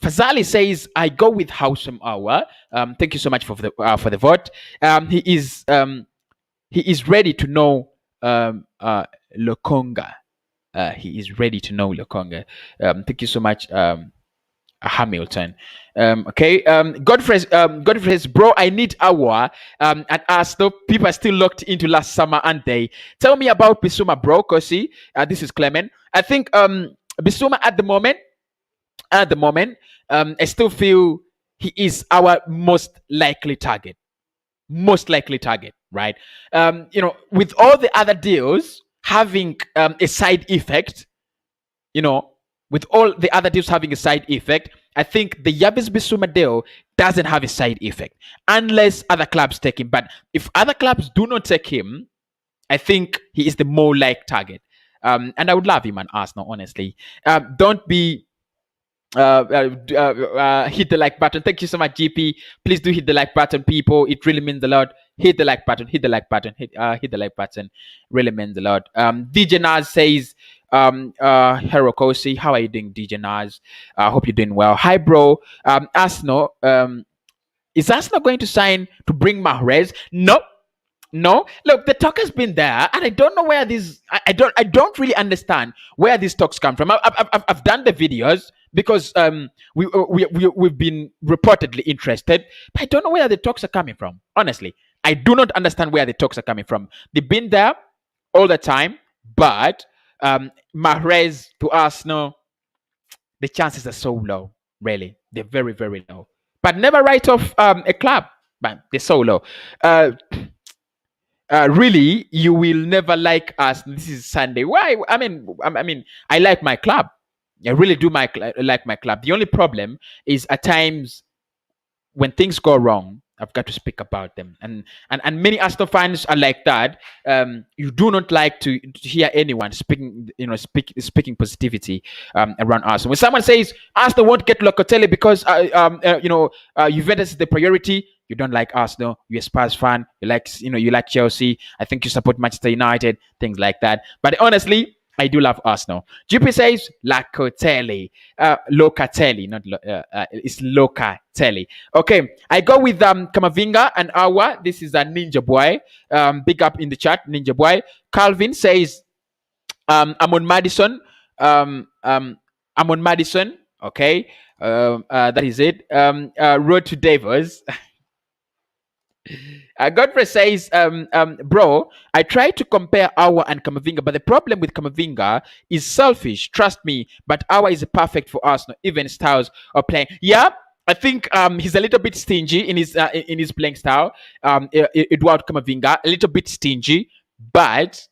Fazali says, I go with Houssem Aouar. Thank you so much for the vote. He is ready to know Lokonga. He is ready to know Lokonga. Thank you so much, Hamilton. Okay. Godfrey says, bro, I need Aouar at Arsenal. People are still locked into last summer, aren't they? Tell me about Bissouma, bro. Cossy. This is Clement. I think Bissouma at the moment, I still feel he is our most likely target, right? With all the other deals having a side effect, with all the other deals having a side effect, I think the Yves Bissouma deal doesn't have a side effect unless other clubs take him. But if other clubs do not take him, I think he is the more like target. And I would love him at Arsenal, honestly. Don't be hit the like button. Thank you so much, GP. Please do hit the like button, people. It really means a lot. Hit the like button. Hit the like button. Hit the like button. Really means a lot. DJ Naz says, Hero Cossy, how are you doing, DJ Naz? I hope you're doing well. Hi, bro. Arsenal. Is Arsenal going to sign to bring Mahrez? No. Look, the talk has been there, and I don't know where these. I don't really understand where these talks come from. I've done the videos because we've been reportedly interested, but I don't know where the talks are coming from. Honestly, I do not understand where the talks are coming from. They've been there all the time, but Mahrez to Arsenal, the chances are so low. Really, they're very, very low. But never write off a club, but they're so low. Really, you will never like us. This is Sunday. Why? I mean, I like my club. I really do like my club. The only problem is at times when things go wrong, I've got to speak about them. And many Arsenal fans are like that. You do not like to hear anyone speaking, speaking positivity around Arsenal. When someone says Arsenal won't get Locatelli because Juventus is the priority, you don't like Arsenal. You're a Spurs fan. You like Chelsea. I think you support Manchester United. Things like that. But honestly, I do love Arsenal. GP says Locatelli. Locatelli, not it's Locatelli. Okay, I go with Camavinga and Aouar. This is a Ninja Boy. Big up in the chat, Ninja Boy. Calvin says I'm on Madison. I'm on Madison. Okay, that is it. Road to Davos. Godfrey says, bro, I try to compare Aouar and Camavinga, but the problem with Camavinga is selfish. Trust me, but Aouar is perfect for Arsenal, even styles of playing. Yeah, I think he's a little bit stingy in his playing style. Eduardo Camavinga, a little bit stingy, but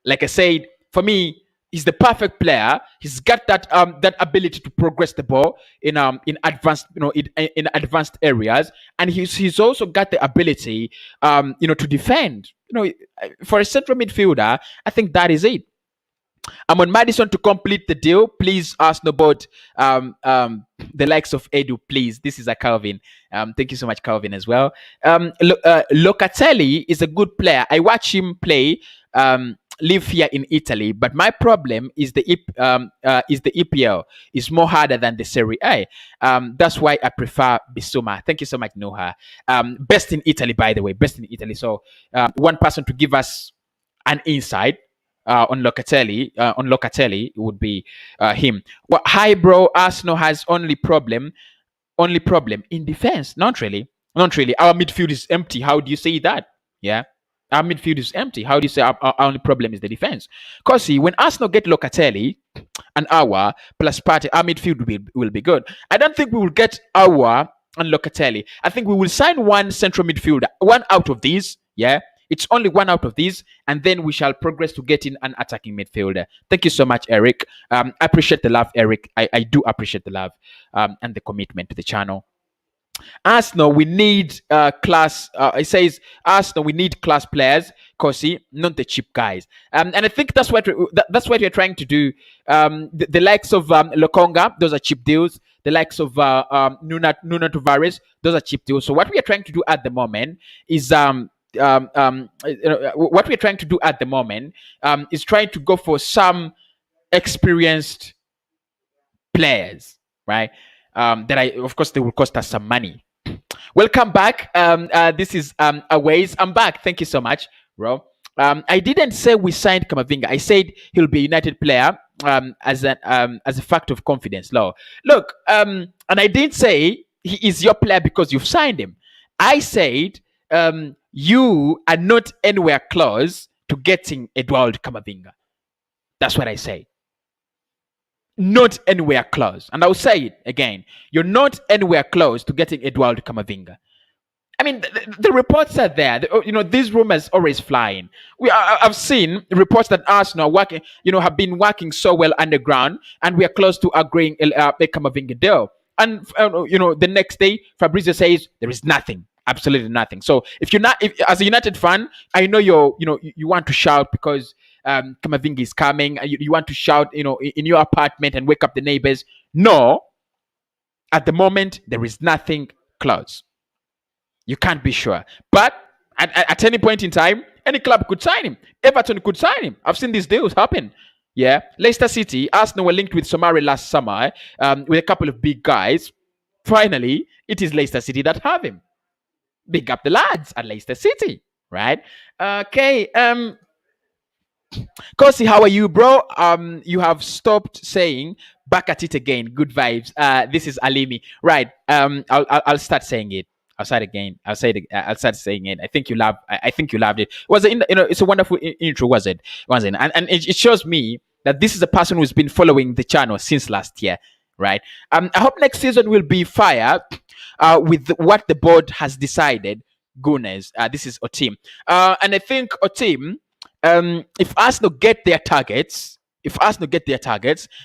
like I said, for me, he's the perfect player. He's got that ability to progress the ball in advanced in advanced areas, and he's also got the ability to defend. For a central midfielder, I think that is it. I'm on Madison to complete the deal. Please ask about the likes of Edu, please. This is a Calvin. Thank you so much, Calvin, as well. Locatelli is a good player. I watch him play. Live here in Italy, but my problem is the EPL is more harder than the Serie A. That's why I prefer Bissouma. Thank you so much, Noha. Best in Italy, by the way, best in Italy. So one person to give us an insight on Locatelli would be him. Well, hi, bro. Arsenal has only problem in defense. Not really. Our midfield is empty. How do you say that? Yeah. Our midfield is empty. How do you say our only problem is the defense? Cossy, when Arsenal get Locatelli and Aouar plus Partey, our midfield will be good. I don't think we will get Aouar and Locatelli. I think we will sign one central midfielder, one out of these. Yeah, it's only one out of these, and then we shall progress to getting an attacking midfielder. Thank you so much, Eric. I appreciate the love, Eric. I do appreciate the love and the commitment to the channel. Arsenal, we need class. It says Arsenal, we need class players, Cossy, not the cheap guys. And I think that's what we're trying to do. The likes of Lokonga, those are cheap deals. The likes of Nuno Tavares, those are cheap deals. So what we are trying to do at the moment is is trying to go for some experienced players, right? Of course, they will cost us some money. Welcome back. This is Aways. I'm back. Thank you so much, bro. I didn't say we signed Camavinga. I said he'll be a United player as a fact of confidence. Look, and I didn't say he is your player because you've signed him. I said you are not anywhere close to getting Eduardo Camavinga. That's what I say. Not anywhere close. And I'll say it again. You're not anywhere close to getting Eduardo Camavinga. I mean, the reports are there. These rumors always flying. I've seen reports that Arsenal are working, have been working so well underground, and we are close to agreeing a Camavinga deal. And the next day, Fabrizio says there is nothing, absolutely nothing. So if as a United fan, I know you want to shout because Camavinga is coming. You want to shout, in your apartment and wake up the neighbors. No, at the moment there is nothing close. You can't be sure, but at any point in time, any club could sign him. Everton could sign him. I've seen these deals happen. Yeah, Leicester City, Arsenal were linked with Somare last summer with a couple of big guys. Finally, it is Leicester City that have him. Big up the lads at Leicester City, right? Okay. Cossy, how are you, bro? You have stopped saying back at it again. Good vibes. This is Alimi, right? I'll start saying it. I'll start again. I'll start saying it. I think you loved it. It's a wonderful intro, was it? And it shows me that this is a person who's been following the channel since last year, right? I hope next season will be fire with what the board has decided. Goodness, this is Otim, and I think Otim. If Arsenal get their targets,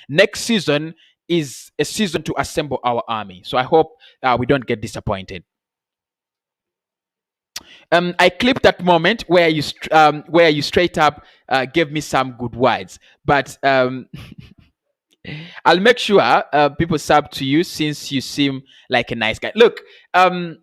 next season is a season to assemble our army. So I hope we don't get disappointed. I clipped that moment where you straight up gave me some good words, but I'll make sure people sub to you since you seem like a nice guy. Look, I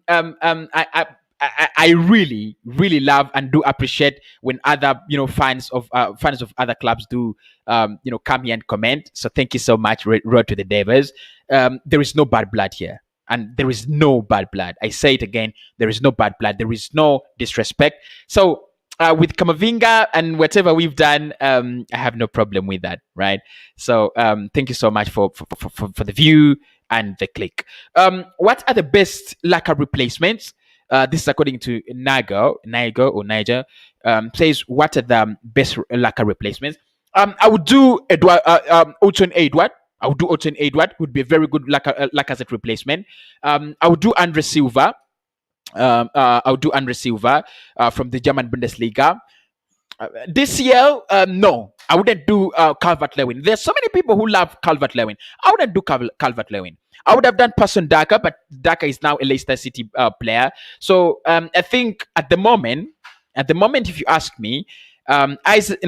really, really love and do appreciate when other fans of other clubs do come here and comment. So thank you so much, Road to the Devils. There is no bad blood here. And there is no bad blood. I say it again. There is no bad blood. There is no disrespect. So with Camavinga and whatever we've done, I have no problem with that, right? So thank you so much for the view and the click. What are the best Laka replacements? This is according to Niger, says what are the best Laka replacements? I would do Edward. I would do Houssem Aouar, would be a very good Lacazette replacement. I would do Andre Silva. I would do Andre Silva from the German Bundesliga. This year, no, I wouldn't do Calvert-Lewin. There's so many people who love Calvert-Lewin. I wouldn't do Calvert-Lewin. I would have done Person Daka, but Daka is now a Leicester City player. So I think at the moment, if you ask me, Isaac,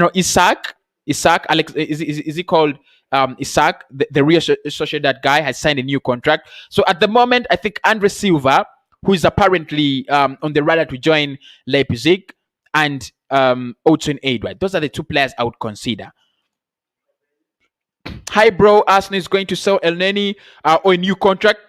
Alex, is he called Isaac? The Real Sociedad guy has signed a new contract. So at the moment, I think Andre Silva, who is apparently on the radar to join Leipzig, and Houssem Aouar. Those are the two players I would consider. Hi, bro. Arsenal is going to sell El Neni or a new contract.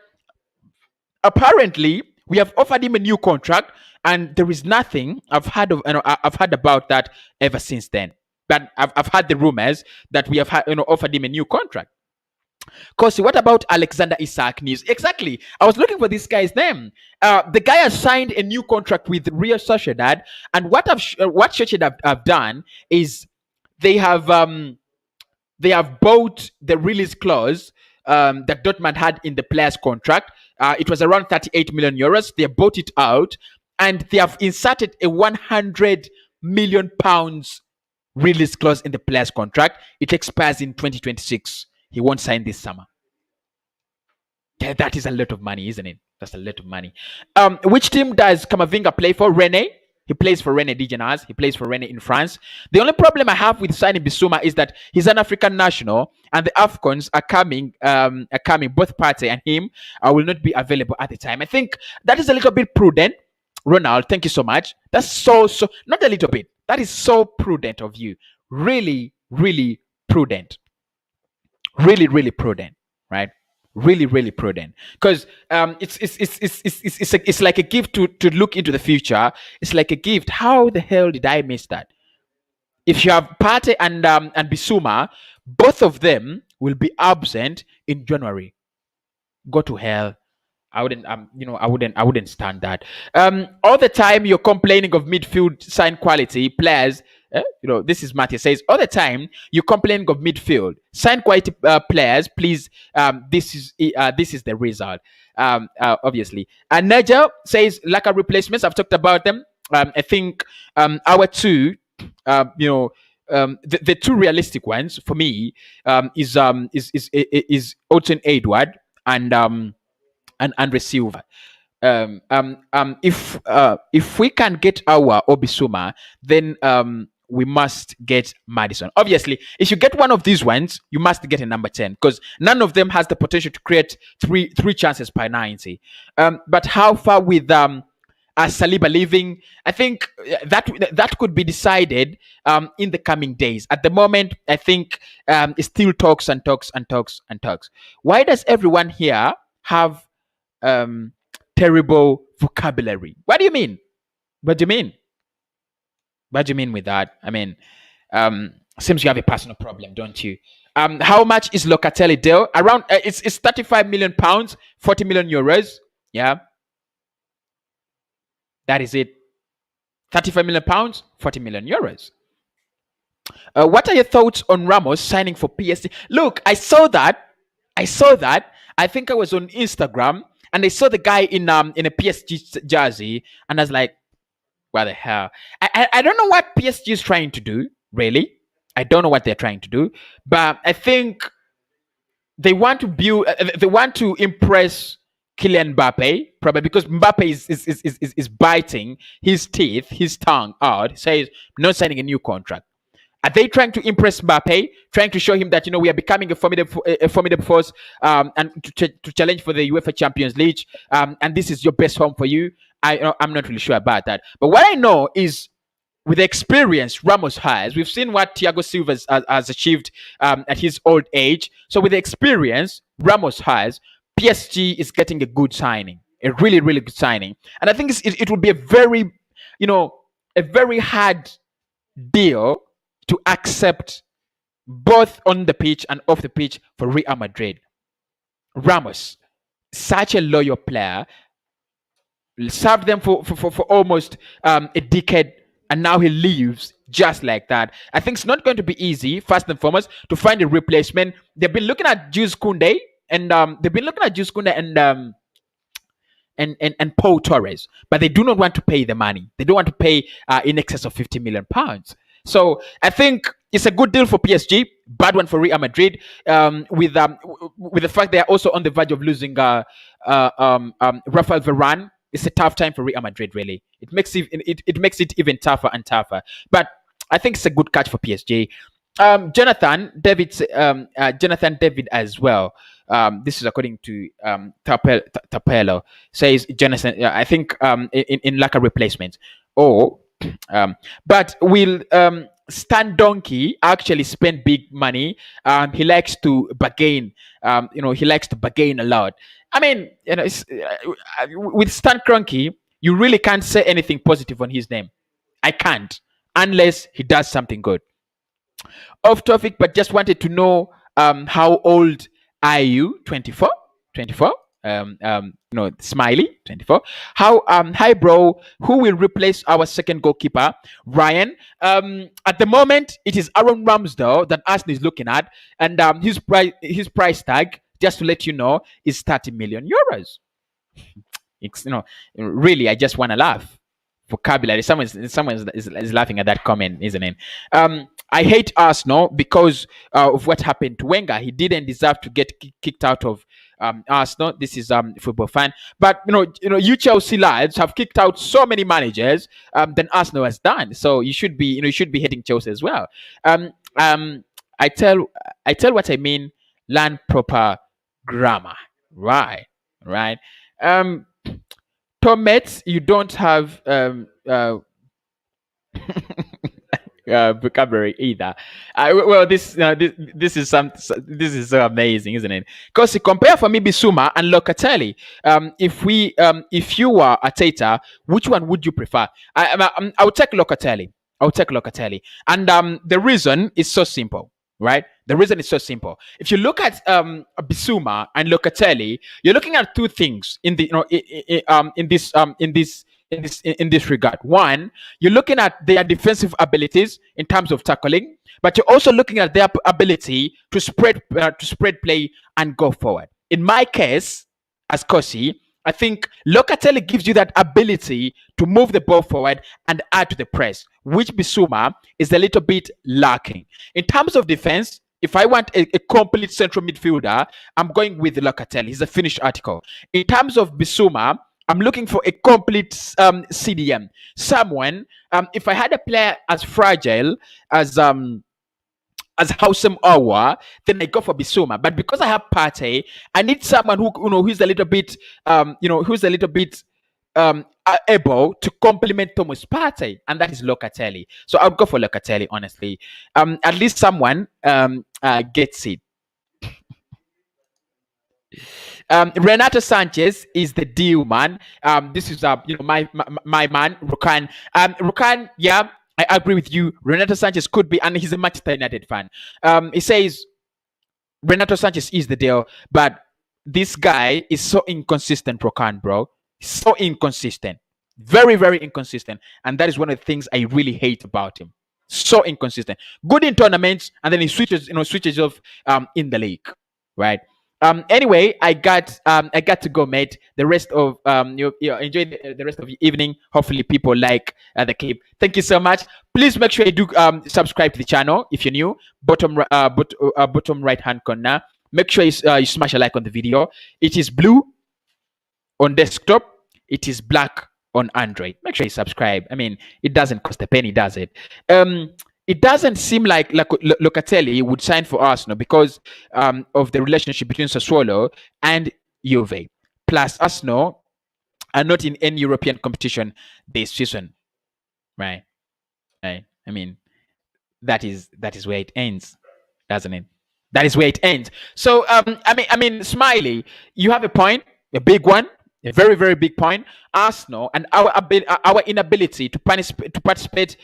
Apparently, we have offered him a new contract, and there is nothing I've heard about that ever since then. But I've heard the rumors that we have offered him a new contract. Cossy, what about Alexander Isak news? Exactly. I was looking for this guy's name. The guy has signed a new contract with Real Sociedad, and what Sociedad have done is they have bought the release clause that Dortmund had in the player's contract. It was around 38 million euros. They bought it out, and they have inserted a 100 million pounds release clause in the player's contract. It expires in 2026. He won't sign this summer. Yeah, that is a lot of money, isn't it? That's a lot of money. Which team does Camavinga play for? Rennes. He plays for Rennes Digenaz. He plays for Rennes in France. The only problem I have with signing Bissouma is that he's an African national, and the AFCONs are coming. Both Partey and him will not be available at the time. I think that is a little bit prudent. Ronald, thank you so much. That's so not a little bit. That is so prudent of you. Really, really prudent. Really, really prudent, right? Really, really prudent. Because it's like a gift to look into the future. It's like a gift. How the hell did I miss that? If you have Partey and Bissouma, both of them will be absent in January. Go to hell. I wouldn't stand that. All the time you're complaining of midfield sign quality players. This is Matthew says all the time you're complaining of midfield sign quality players. Please, this is the result. Obviously, and Nigel says Laka replacements. I've talked about them. I think our two, the two realistic ones for me is Houssem Aouar and Andre Silva. If we can get our Bissouma, then we must get Maddison. Obviously, if you get one of these ones, you must get a number 10 because none of them has the potential to create three chances per 90. But how far with Saliba leaving? I think that could be decided in the coming days. At the moment, I think it still talks and talks and talks and talks. Why does everyone here have terrible vocabulary? What do you mean? What do you mean? What do you mean with that? I mean, seems you have a personal problem, don't you? How much is Locatelli deal? Around it's 35 million pounds, 40 million euros. Yeah, that is it. 35 million pounds, 40 million euros. What are your thoughts on Ramos signing for PSG? Look, I saw that. I think I was on Instagram and I saw the guy in a PSG jersey, and I was like, what the hell? I don't know what PSG is trying to do, really. I don't know what they're trying to do, but I think they want to build, they want to impress Kylian Mbappe, probably because Mbappe is biting his teeth, his tongue out, says not signing a new contract. Are they trying to impress Mbappe, trying to show him that we are becoming a formidable force, and to challenge for the UEFA Champions League, and this is your best home for you? I'm not really sure about that. But what I know is, with the experience Ramos has, we've seen what Thiago Silva has achieved at his old age. So with the experience Ramos has, PSG is getting a good signing, a really, really good signing. And I think it would be a very, a very hard deal to accept, both on the pitch and off the pitch, for Real Madrid. Ramos, such a loyal player, served them for almost a decade, and now he leaves just like that. I think it's not going to be easy, first and foremost, to find a replacement. They've been looking at Jules Koundé, and and Paul Torres, but they do not want to pay the money. They don't want to pay in excess of £50 million. So I think it's a good deal for PSG, bad one for Real Madrid. With the fact they are also on the verge of losing Rafael Varane, it's a tough time for Real Madrid. Really, it makes it even tougher and tougher. But I think it's a good catch for PSG. Jonathan David as well. This is according to Tapelo, says Jonathan. I think in lack of replacement. But will Stan Donkey actually spend big money? He likes to bargain. He likes to bargain a lot. I mean, with Stan Kroenke, you really can't say anything positive on his name. I can't, unless he does something good. Off topic, but just wanted to know how old are you? 24? 24? Smiley, 24. How hi bro, who will replace our second goalkeeper, Ryan? At the moment, it is Aaron Ramsdale that Arsenal is looking at, and his price tag, just to let you know, is 30 million euros. It's really, I just want to laugh. Vocabulary. Someone is laughing at that comment, isn't it? I hate Arsenal because of what happened to Wenger. He didn't deserve to get kicked out of Arsenal. This is football fan, but you Chelsea lads have kicked out so many managers than Arsenal has done. So you should be hating Chelsea as well. I tell what I mean. Learn proper grammar. Right. Tomets, you don't have vocabulary either. Well, this is so amazing, isn't it? Because compare for me Bissouma and Locatelli. If you were a Tata, which one would you prefer? I would take Locatelli. And the reason is so simple. Right? The reason is so simple. If you look at Bissouma and Locatelli, you're looking at two things in this regard. One, you're looking at their defensive abilities in terms of tackling, but you're also looking at their ability to spread play and go forward. In my case, as Cossy, I think Locatelli gives you that ability to move the ball forward and add to the press, which Bissouma is a little bit lacking. In terms of defense, if I want a complete central midfielder, I'm going with Locatelli. He's a finished article. In terms of Bissouma, I'm looking for a complete CDM. Someone, if I had a player as fragile as Houssem Aouar, then I go for Bissouma. But because I have Partey, I need someone who's a little bit able to complement Thomas Partey, and that is Locatelli. So I'll go for Locatelli, honestly. At least someone gets it. Renato Sanches is the deal, man. This is my man, Rukan. Rukan, yeah, I agree with you. Renato Sanches could be, and he's a Manchester United fan. He says Renato Sanches is the deal, but this guy is so inconsistent, Rukan, bro. So inconsistent. Very, very inconsistent. And that is one of the things I really hate about him. So inconsistent. Good in tournaments, and then he switches off in the league. Right? Anyway, I got to go, mate. The rest of you enjoy the rest of the evening. Hopefully, people like the clip. Thank you so much. Please make sure you do subscribe to the channel if you're new. Bottom right hand corner. make sure you smash a like on the video. It is blue on desktop. It is black on Android. Make sure you subscribe. I mean, it doesn't cost a penny, does it? It doesn't seem like Locatelli would sign for Arsenal because of the relationship between Sassuolo and Juve. Plus, Arsenal are not in any European competition this season, right? Right. I mean, that is where it ends, doesn't it? That is where it ends. So, I mean, Smiley, you have a point, a big one, a very, very big point. Arsenal and our inability to participate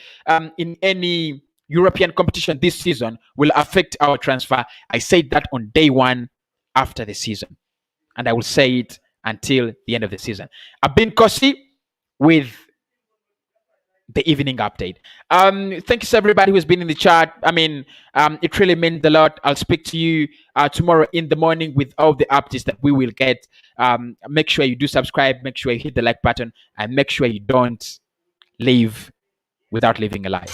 in any European competition this season will affect our transfer. I said that on day one after the season, and I will say it until the end of the season. I've been Cossy with the evening update. Thank you to everybody who's been in the chat. I mean, it really meant a lot. I'll speak to you tomorrow in the morning with all the updates that we will get. Make sure you do subscribe, make sure you hit the like button, and make sure you don't leave without leaving a like.